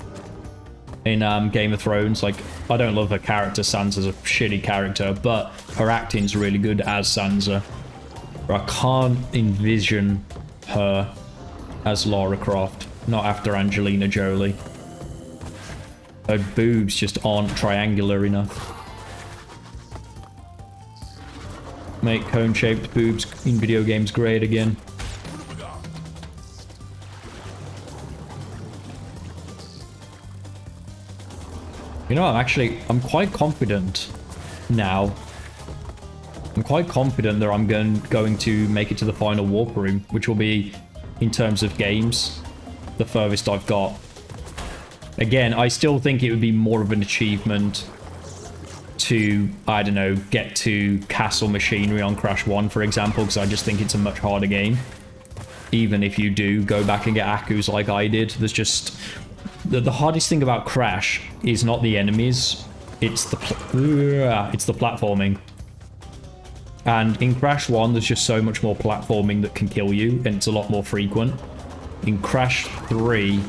A: in Game of Thrones. Like, I don't love her character. Sansa's a shitty character, but her acting's really good as Sansa. But I can't envision her as Lara Croft. Not after Angelina Jolie. Her boobs just aren't triangular enough. Make cone-shaped boobs in video games great again. You know, I'm quite confident now. I'm quite confident that I'm going to make it to the final warp room, which will be, in terms of games, the furthest I've got. Again, I still think it would be more of an achievement to, I don't know, get to Castle Machinery on Crash 1, for example, because I just think it's a much harder game. Even if you do go back and get Aku's like I did, there's just... The hardest thing about Crash is not the enemies, it's the platforming. And in Crash 1, there's just so much more platforming that can kill you, and it's a lot more frequent. In Crash 3,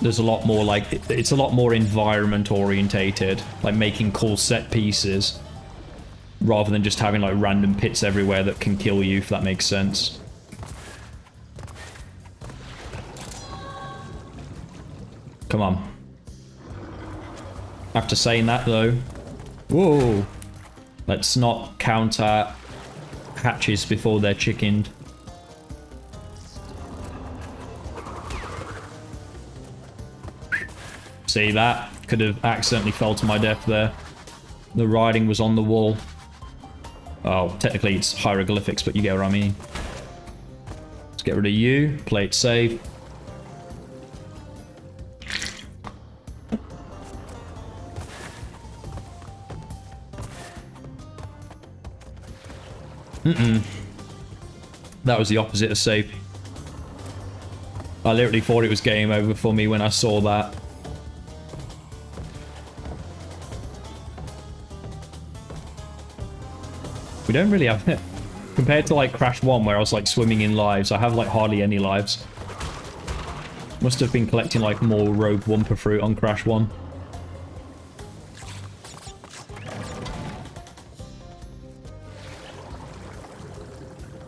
A: there's a lot more, like, it's a lot more environment orientated, like making cool set pieces, rather than just having, like, random pits everywhere that can kill you, if that makes sense. Come on. After saying that, though... Whoa! Let's not counter hatches before they're chickened. See that? Could have accidentally fell to my death there. The writing was on the wall. Oh, technically it's hieroglyphics, but you get what I mean. Let's get rid of you. Play it safe. That was the opposite of safe. I literally thought it was game over for me when I saw that. We don't really have it. Compared to like Crash 1 where I was like swimming in lives, I have like hardly any lives. Must have been collecting like more rogue Wumpa fruit on Crash 1.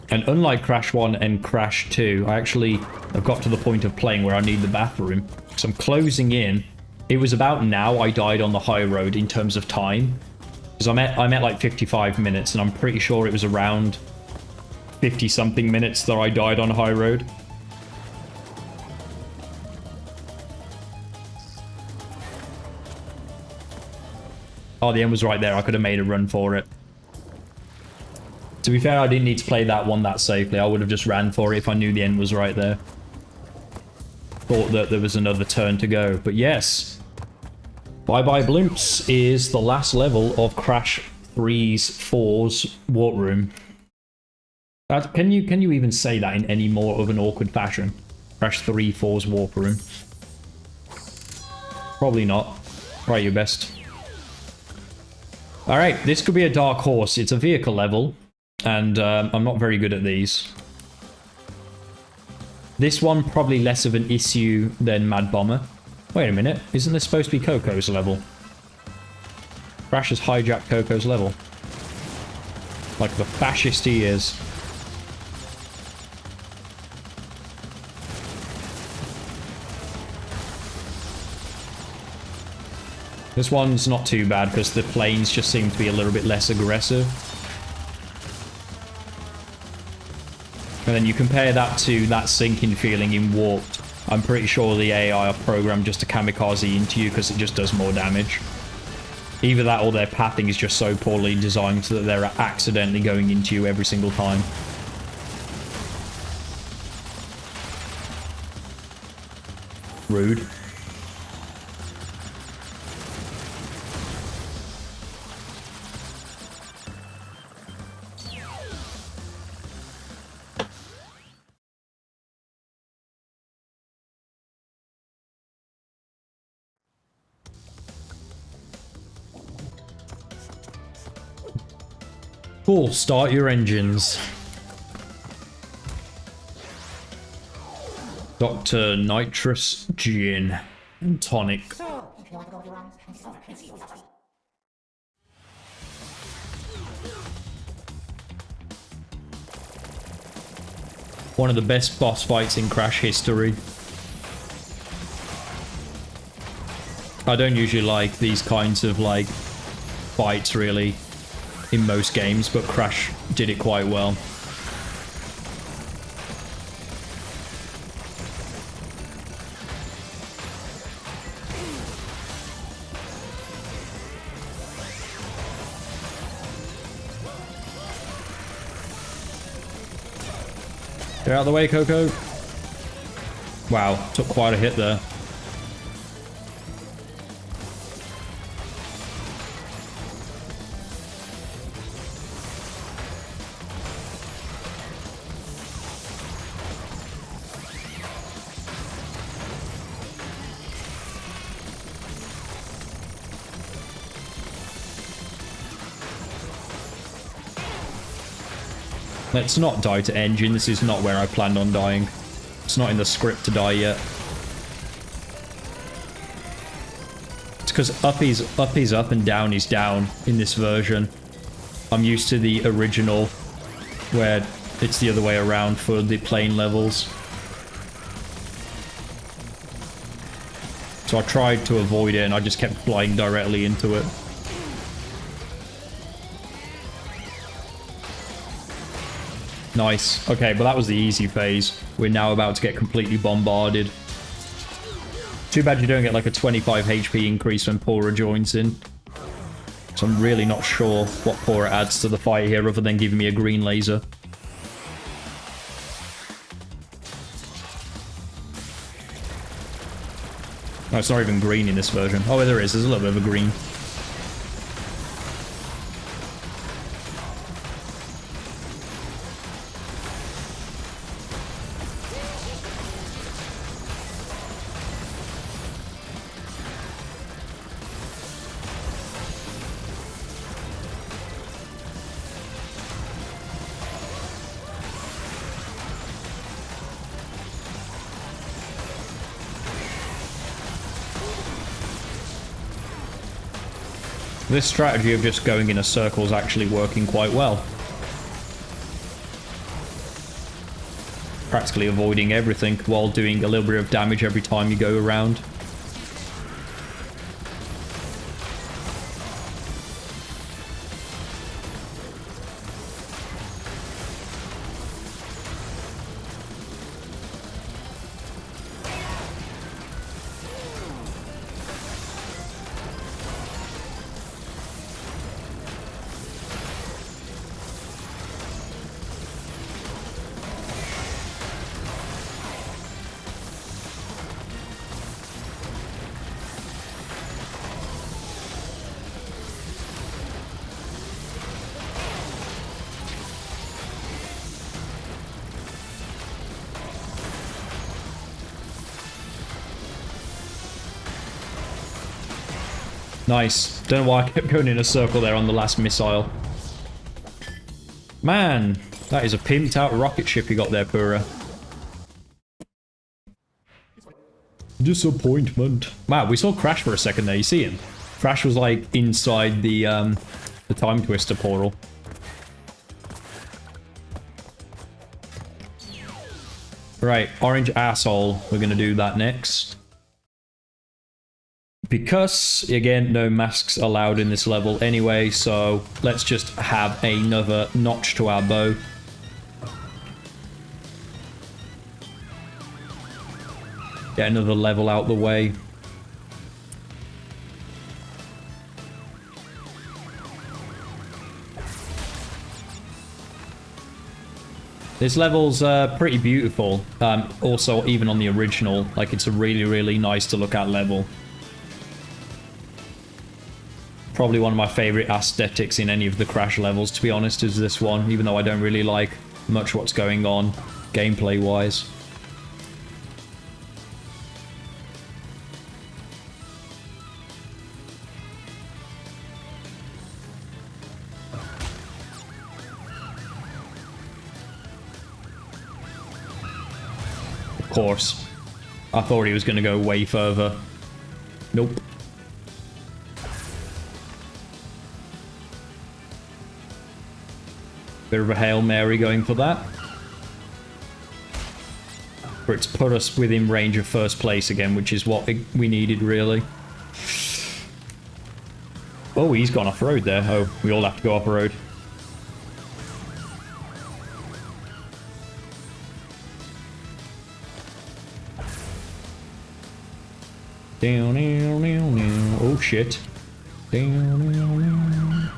A: And unlike Crash 1 and Crash 2, I actually have got to the point of playing where I need the bathroom. So I'm closing in. It was about now I died on the high road in terms of time. Because I'm at like 55 minutes, and I'm pretty sure it was around 50-something minutes that I died on high road. Oh, the end was right there. I could have made a run for it. To be fair, I didn't need to play that one that safely. I would have just ran for it if I knew the end was right there. Thought that there was another turn to go. But yes. Bye Bye Blimps is the last level of Crash 4's warp room. Can you even say that in any more of an awkward fashion? Crash 4's warp room. Probably not. Try your best. Alright, this could be a dark horse. It's a vehicle level. And I'm not very good at these. This one, probably less of an issue than Mad Bomber. Wait a minute, isn't this supposed to be Coco's level? Crash has hijacked Coco's level. Like the fascist he is. This one's not too bad because the planes just seem to be a little bit less aggressive. And then you compare that to that sinking feeling in Warped. I'm pretty sure the AI are programmed just to kamikaze into you because it just does more damage. Either that or their pathing is just so poorly designed so that they're accidentally going into you every single time. Rude. Cool, start your engines. Dr. Nitrous Gin and Tonic.
C: So, if you want to go
A: One of the best boss fights in Crash history. I don't usually like these kinds of, like, fights, really, in most games, but Crash did it quite well. Get out of the way, Coco. Wow, took quite a hit there. Let's not die to engine. This is not where I planned on dying. It's not in the script to die yet. It's because up is up and down is down in this version. I'm used to the original where it's the other way around for the plane levels. So I tried to avoid it and I just kept flying directly into it. Nice. Okay, but that was the easy phase. We're now about to get completely bombarded. Too bad you don't get like a 25 HP increase when Pora joins in. So I'm really not sure what Pora adds to the fight here other than giving me a green laser. No, it's not even green in this version. Oh, there is. There's a little bit of a green. This strategy of just going in a circle is actually working quite well. Practically avoiding everything while doing a little bit of damage every time you go around. Nice. Don't know why I kept going in a circle there on the last missile. Man, that is a pimped out rocket ship you got there, Pura. Disappointment. Wow, we saw Crash for a second there. You see him? Crash was like inside the Time Twister portal. Right, orange asshole. We're gonna do that next. Because, again, no masks allowed in this level anyway, so let's just have another notch to our bow. Get another level out the way. This level's pretty beautiful. Also, even on the original, like, it's a really, really nice to look at level. Probably one of my favorite aesthetics in any of the Crash levels, to be honest, is this one, even though I don't really like much what's going on gameplay-wise. Of course. I thought he was going to go way further. Nope. Bit of a Hail Mary going for that. for it to put us within range of first place again, which is what we needed, really. Oh, he's gone off-road there. Oh, we all have to go off-road. Down, down, down, down. Oh, shit. Down, down, down.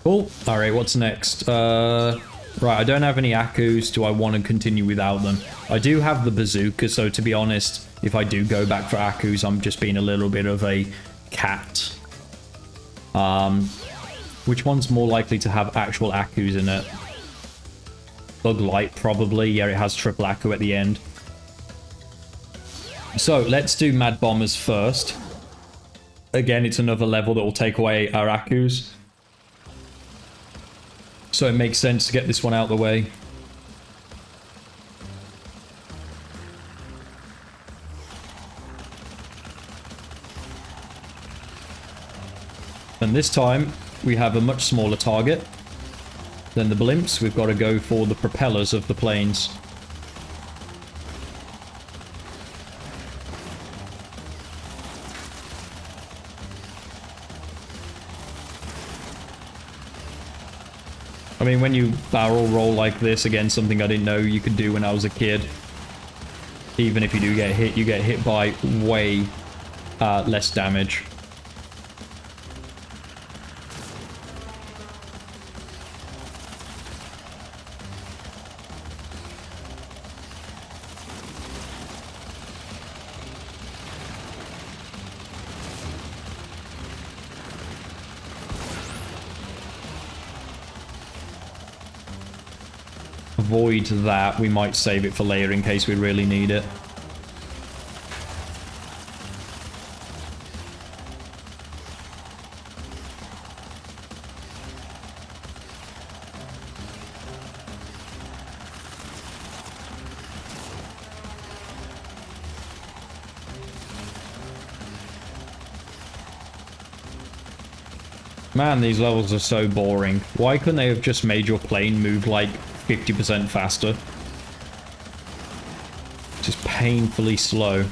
A: Cool. Alright, what's next? Right, I don't have any Akus. Do I want to continue without them? I do have the bazooka, so to be honest, if I do go back for Akus, I'm just being a little bit of a cat. Which one's more likely to have actual Akus in it? Bug Light, probably. Yeah, it has triple Aku at the end. So, let's do Mad Bombers first. Again, it's another level that will take away our Akus. So it makes sense to get this one out of the way. And this time, we have a much smaller target than the blimps. We've got to go for the propellers of the planes. I mean, when you barrel roll like this, again, something I didn't know you could do when I was a kid. Even if you do get hit, you get hit by way less damage. Avoid that. We might save it for later in case we really need it. Man, these levels are so boring. Why couldn't they have just made your plane move like 50% faster? Just painfully slow.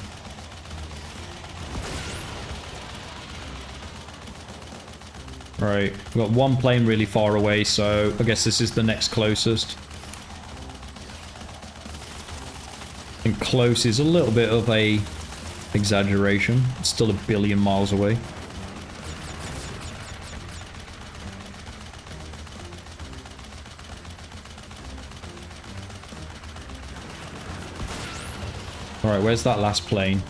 A: Right, we've got one plane really far away, so I guess this is the next closest. And close is a little bit of a exaggeration. It's still a billion miles away. Alright, where's that last plane?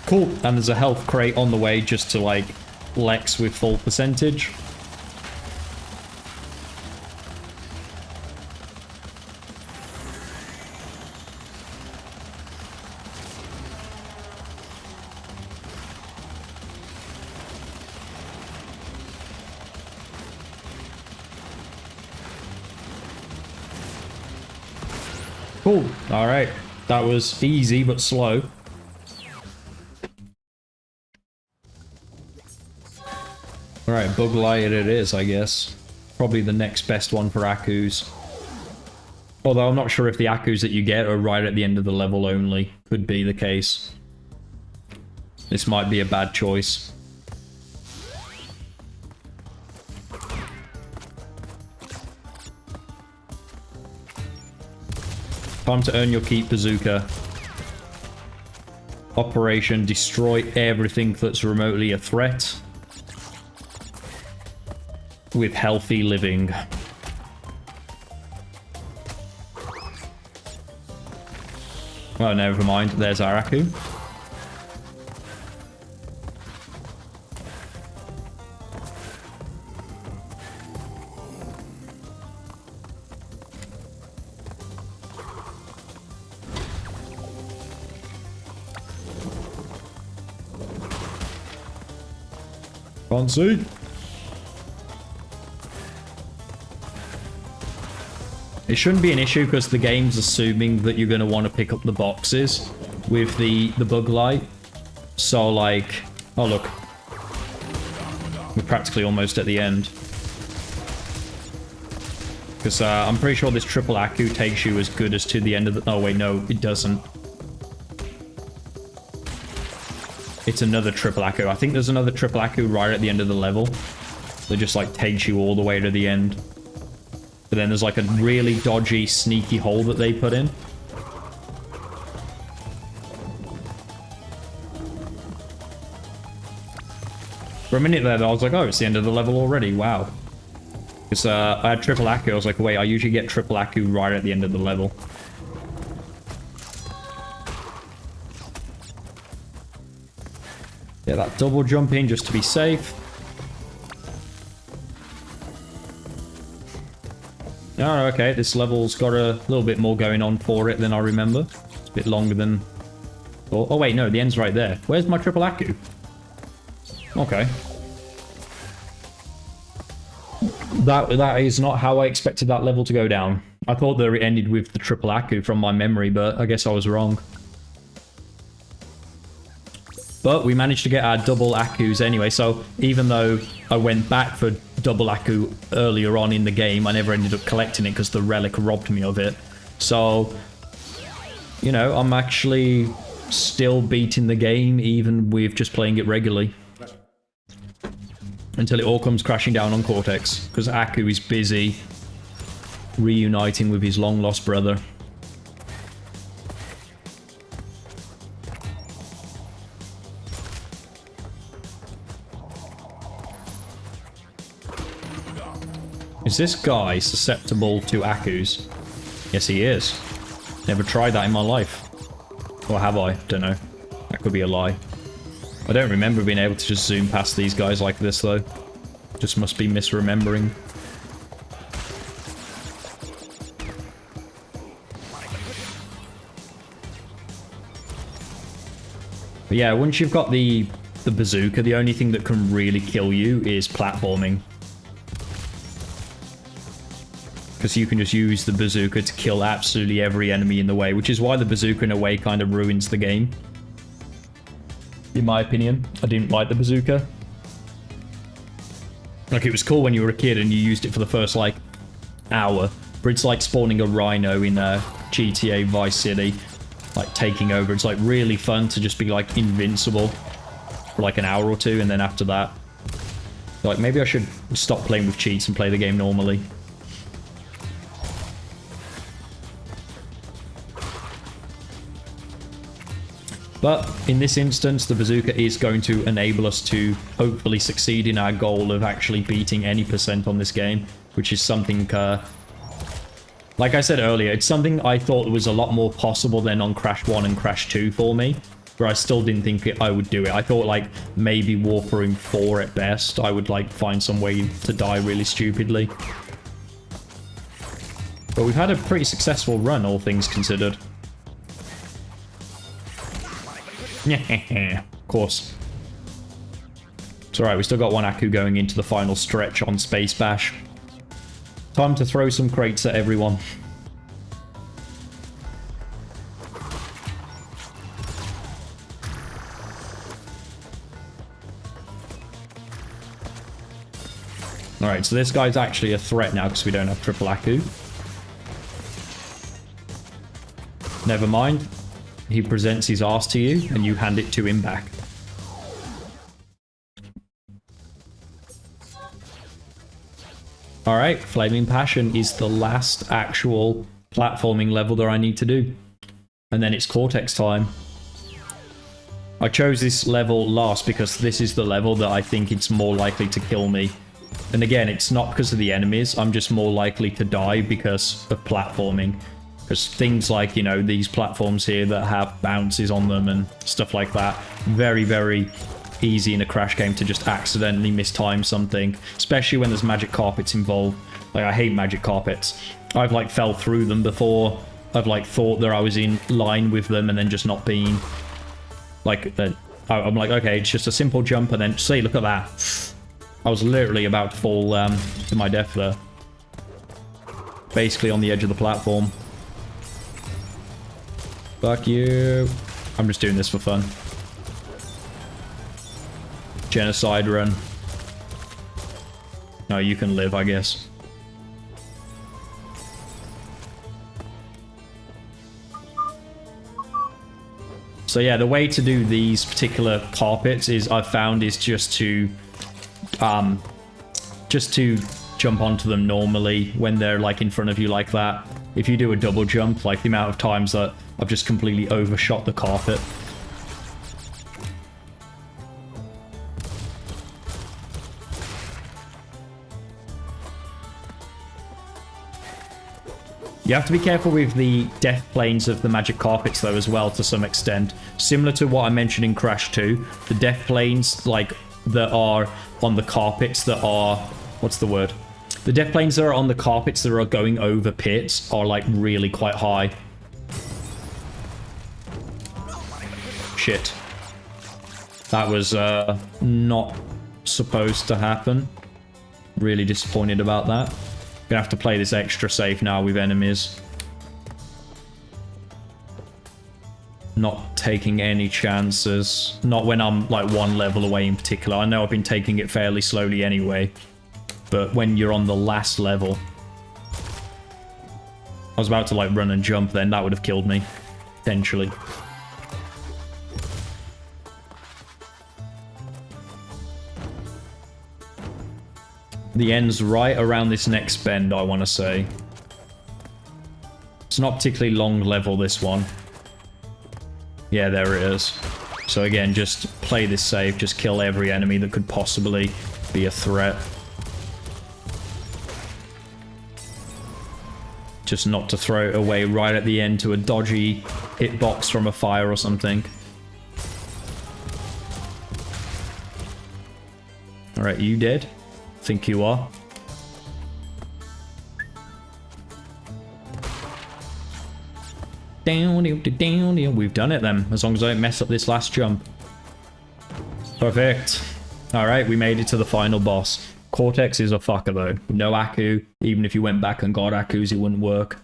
A: Cool, and there's a health crate on the way just to, like, Lex with full percentage. Cool. Alright. That was easy but slow. Alright, Bug Light it is, I guess. Probably the next best one for Akus. Although I'm not sure if the Akus that you get are right at the end of the level only. Could be the case. This might be a bad choice. Time to earn your keep, bazooka. Operation destroy everything that's remotely a threat. With healthy living. Oh, never mind. There's our Aku. Can't see. It shouldn't be an issue because the game's assuming that you're going to want to pick up the boxes with the bug light. So, like... Oh, look. We're practically almost at the end. Because I'm pretty sure this triple Aku takes you as good as to the end of the... Oh, wait, no, it doesn't. It's another triple Aku. I think there's another triple Aku right at the end of the level. That just, like, takes you all the way to the end. But then there's, like, a really dodgy, sneaky hole that they put in. For a minute there, I was like, oh, it's the end of the level already. Wow. Because I had triple Aku. I was like, wait, I usually get triple Aku right at the end of the level. Yeah, that double jump in just to be safe. Oh, okay, this level's got a little bit more going on for it than I remember. It's a bit longer than... Oh, wait, no, the end's right there. Where's my triple Aku? Okay. That is not how I expected that level to go down. I thought that it ended with the triple Aku from my memory, but I guess I was wrong. But we managed to get our double Akus anyway, so even though I went back for double Aku earlier on in the game, I never ended up collecting it because the relic robbed me of it. So, you know, I'm actually still beating the game even with just playing it regularly. Until it all comes crashing down on Cortex, because Aku is busy reuniting with his long-lost brother. Is this guy susceptible to Akus? Yes, he is. Never tried that in my life. Or have I? Don't know. That could be a lie. I don't remember being able to just zoom past these guys like this, though. Just must be misremembering. But yeah, once you've got the bazooka, the only thing that can really kill you is platforming. Because you can just use the bazooka to kill absolutely every enemy in the way, which is why the bazooka in a way kind of ruins the game. In my opinion, I didn't like the bazooka. Like, it was cool when you were a kid and you used it for the first, like, hour. But it's like spawning a rhino in GTA Vice City. Like, taking over. It's, like, really fun to just be, like, invincible for, like, an hour or two. And then after that, like, maybe I should stop playing with cheats and play the game normally. But in this instance, the bazooka is going to enable us to hopefully succeed in our goal of actually beating any percent on this game, which is something, like I said earlier, it's something I thought was a lot more possible than on Crash 1 and Crash 2 for me, where I still didn't think I would do it. I thought, like, maybe Warframe 4 at best, I would, like, find some way to die really stupidly. But we've had a pretty successful run, all things considered. Of course. It's alright, we still got one Aku going into the final stretch on Space Bash. Time to throw some crates at everyone. Alright, so this guy's actually a threat now because we don't have triple Aku. Never mind. He presents his ass to you, and you hand it to him back. Alright, Flaming Passion is the last actual platforming level that I need to do. And then it's Cortex time. I chose this level last because this is the level that I think it's more likely to kill me. And again, it's not because of the enemies, I'm just more likely to die because of platforming. Because things like, you know, these platforms here that have bounces on them and stuff like that, very, very easy in a Crash game to just accidentally mistime something, especially when there's magic carpets involved. Like, I hate magic carpets. I've, like, fell through them before. I've, like, thought that I was in line with them and then just not been. Like, I'm like, okay, it's just a simple jump, and then, see, look at that. I was literally about to fall to my death there. Basically on the edge of the platform. Fuck you. I'm just doing this for fun. Genocide run. No, you can live, I guess. So yeah, the way to do these particular carpets is I've found is just to jump onto them normally when they're like in front of you like that. If you do a double jump, like the amount of times that I've just completely overshot the carpet. You have to be careful with the death planes of the magic carpets though as well to some extent. Similar to what I mentioned in Crash 2, the death planes like that are on the carpets that are... what's the word? The death planes that are on the carpets that are going over pits are like really quite high. Shit. That was not supposed to happen. Really disappointed about that. Gonna have to play this extra safe now with enemies. Not taking any chances. Not when I'm like one level away in particular. I know I've been taking it fairly slowly anyway. But when you're on the last level... I was about to like run and jump then. That would have killed me. Potentially. The end's right around this next bend, I want to say. It's not particularly long level, this one. Yeah, there it is. So again, just play this safe. Just kill every enemy that could possibly be a threat. Just not to throw it away right at the end to a dodgy hitbox from a fire or something. Alright, you dead? Think you are. Down, we've done it then, as long as I don't mess up this last jump. Perfect. Alright, we made it to the final boss. Cortex is a fucker though. No Aku. Even if you went back and got Akus, it wouldn't work.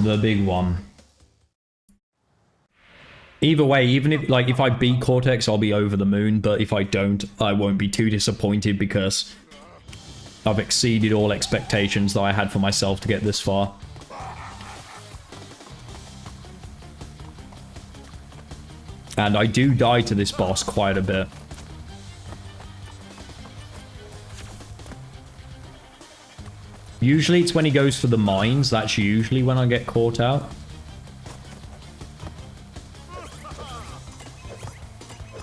A: The big one. Either way, even if like if I beat Cortex, I'll be over the moon, but if I don't, I won't be too disappointed because I've exceeded all expectations that I had for myself to get this far. And I do die to this boss quite a bit. Usually it's when he goes for the mines, that's usually when I get caught out.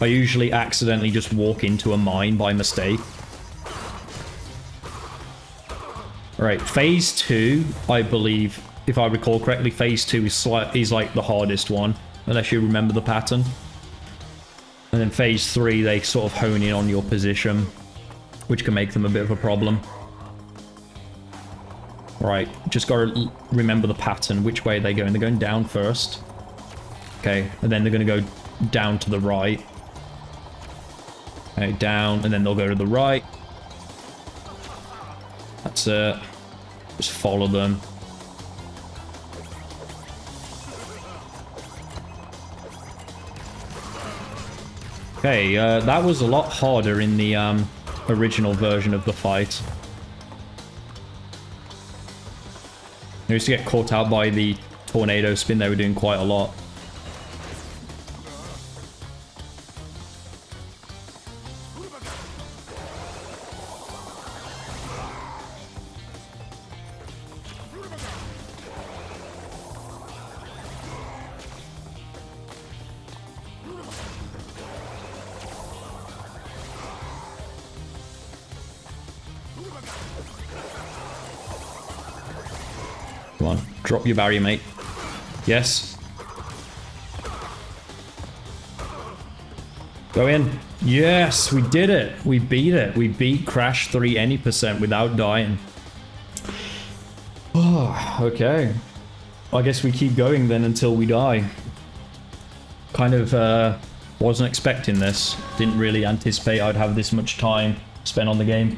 A: I usually accidentally just walk into a mine by mistake. Right, phase 2, I believe, if I recall correctly, phase 2 is like the hardest one, unless you remember the pattern. And then phase 3, they sort of hone in on your position, which can make them a bit of a problem. Right, just gotta remember the pattern. Which way are they going? They're going down first. Okay, and then they're gonna go down to the right. Okay, down, and then they'll go to the right. That's it. Just follow them. Okay, that was a lot harder in the original version of the fight. I used to get caught out by the tornado spin. They were doing quite a lot. Come on, drop your barrier, mate. Yes. Go in. Yes, we did it. We beat it. We beat Crash 3 any percent without dying. Oh, okay. I guess we keep going then until we die. Kind of Wasn't expecting this. Didn't really anticipate I'd have this much time spent on the game.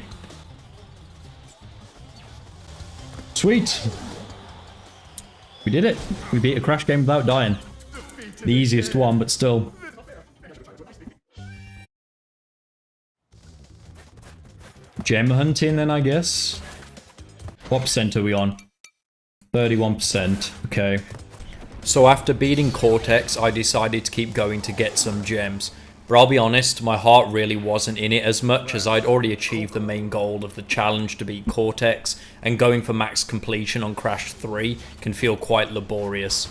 A: Sweet. We did it. We beat a Crash game without dying. The easiest one, but still. Gem hunting then, I guess. What percent are we on? 31%. Okay. So after beating Cortex, I decided to keep going to get some gems. But I'll be honest, my heart really wasn't in it as much, as I'd already achieved the main goal of the challenge to beat Cortex, and going for max completion on Crash 3 can feel quite laborious.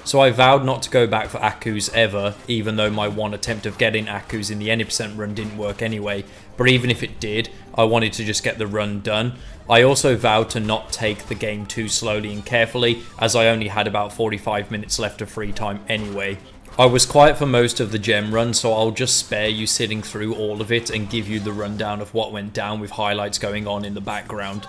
A: So I vowed not to go back for Aku's ever, even though my one attempt of getting Aku's in the any percent run didn't work anyway. But even if it did, I wanted to just get the run done. I also vowed to not take the game too slowly and carefully, as I only had about 45 minutes left of free time anyway. I was quiet for most of the gem run, so I'll just spare you sitting through all of it and give you the rundown of what went down with highlights going on in the background.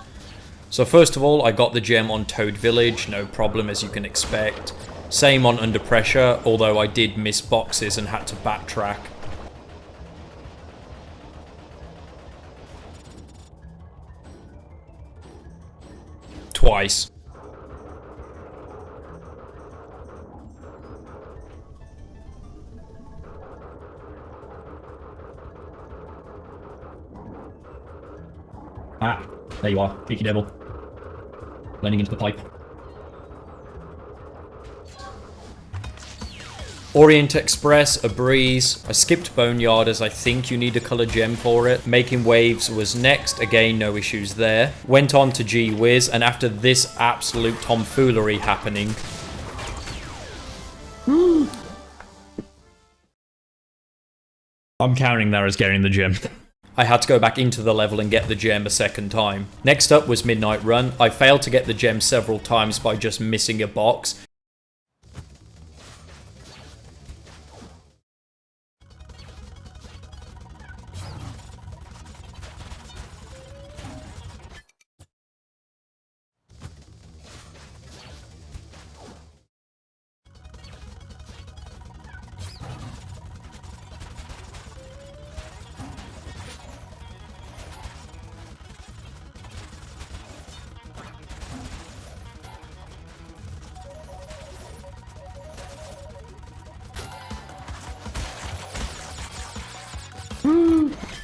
A: So first of all, I got the gem on Toad Village, no problem as you can expect. Same on Under Pressure, although I did miss boxes and had to backtrack. Twice. Ah, there you are, cheeky devil. Landing into the pipe. Orient Express, a breeze. I skipped Boneyard as I think you need a colour gem for it. Making Waves was next, again no issues there. Went on to Gee Whiz, and after this absolute tomfoolery happening... I'm counting that as getting the gem. I had to go back into the level and get the gem a second time. Next up was Midnight Run. I failed to get the gem several times by just missing a box.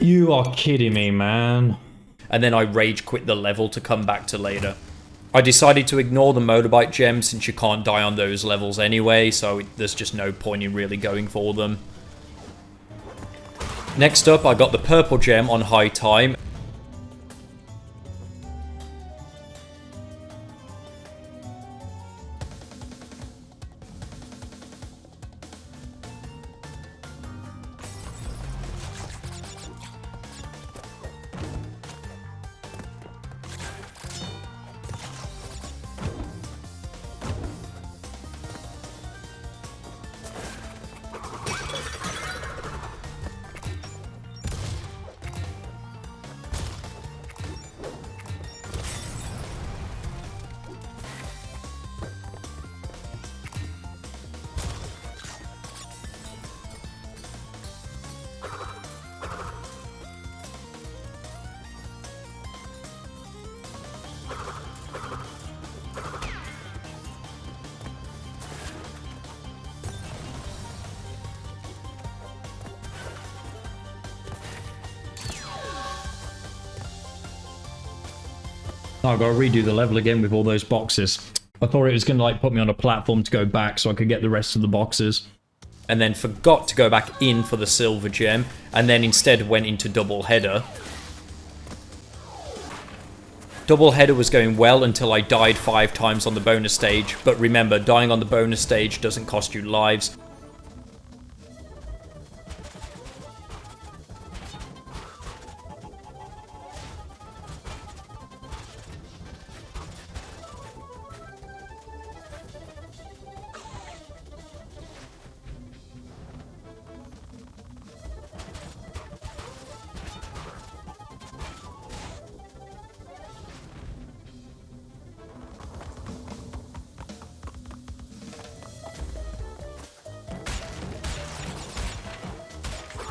A: You are kidding me, man. And then I rage quit the level to come back to later. I decided to ignore the motorbike gems since you can't die on those levels anyway, so there's just no point in really going for them. Next up, I got the purple gem on High Time. Oh, I've got to redo the level again with all those boxes. I thought it was going to like put me on a platform to go back so I could get the rest of the boxes. And then forgot to go back in for the silver gem, and then instead went into double header. Double header was going well until I died 5 times on the bonus stage, but remember, dying on the bonus stage doesn't cost you lives.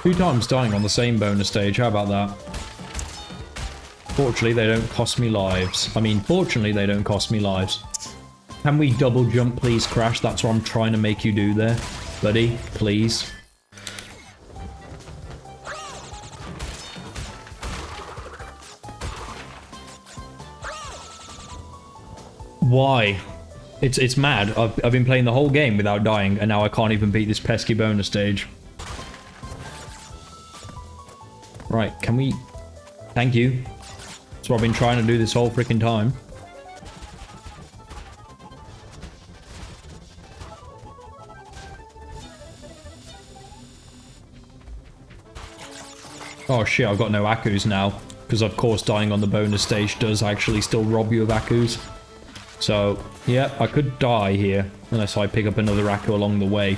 A: 2 times dying on the same bonus stage. How about that? Fortunately, they don't cost me lives. I mean, fortunately, they don't cost me lives. Can we double jump, please, Crash? That's what I'm trying to make you do there. Buddy, please. Why? It's mad. I've been playing the whole game without dying, and now I can't even beat this pesky bonus stage. Right, can we... Thank you. That's what I've been trying to do this whole freaking time. Oh shit, I've got no Akkus now. Because of course dying on the bonus stage does actually still rob you of Akkus. So, yeah, I could die here. Unless I pick up another Akku along the way.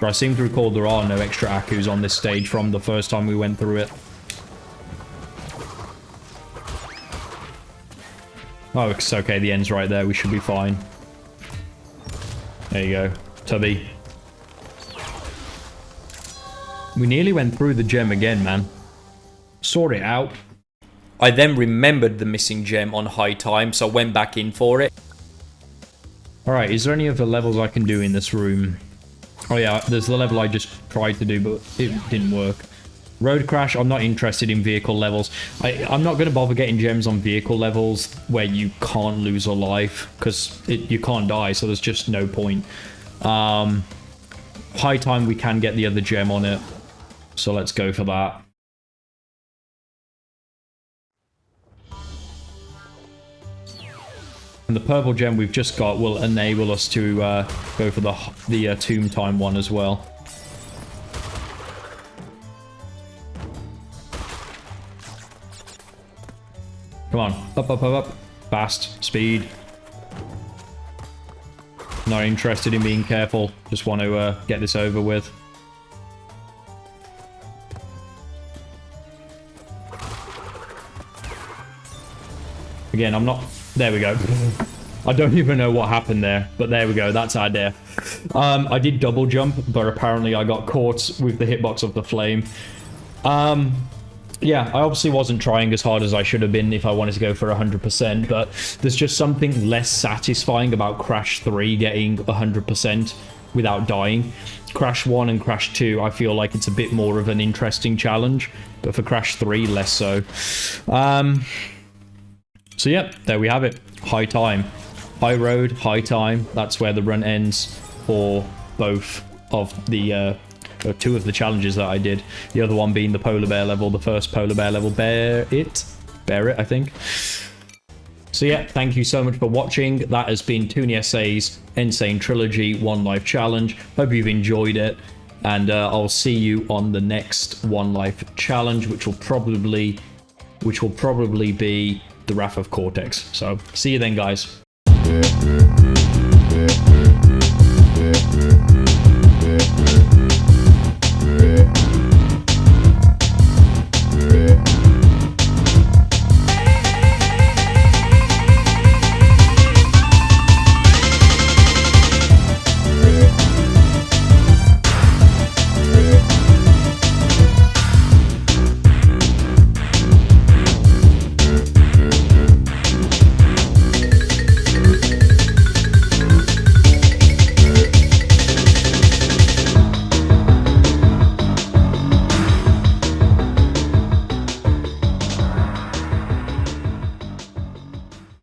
A: But I seem to recall there are no extra Akkus on this stage from the first time we went through it. Oh, it's okay, the end's right there. We should be fine. There you go. Tubby. We nearly went through the gem again, man. Sort it out. I then remembered the missing gem on high time, so I went back in for it. Alright, is there any other levels I can do in this room? Oh yeah, there's the level I just tried to do, but it didn't work. Road Crash, I'm not interested in vehicle levels. I'm not going to bother getting gems on vehicle levels where you can't lose a life, because you can't die, so there's just no point. High time, we can get the other gem on it, so let's go for that. And the purple gem we've just got will enable us to go for the tomb time one as well. Come on, up, up, up, up. Fast, speed. Not interested in being careful. Just want to get this over with. Again, I'm not... There we go. I don't even know what happened there, but there we go. That's our death. I did double jump, but apparently I got caught with the hitbox of the flame. Yeah, I obviously wasn't trying as hard as I should have been if I wanted to go for 100%, but there's just something less satisfying about Crash 3 getting 100% without dying. Crash 1 and Crash 2, I feel like it's a bit more of an interesting challenge, but for Crash 3, less so. So yeah, there we have it. High time. High road, high time. That's where the run ends for both of the... two of the challenges that I did. The other one being the polar bear level, the first polar bear level, Bear It, I think. So yeah, thank you so much for watching. That has been ToonySA's Insane Trilogy One Life Challenge. Hope you've enjoyed it, and I'll see you on the next One Life Challenge, which will probably be the Wrath of Cortex. So see you then, guys.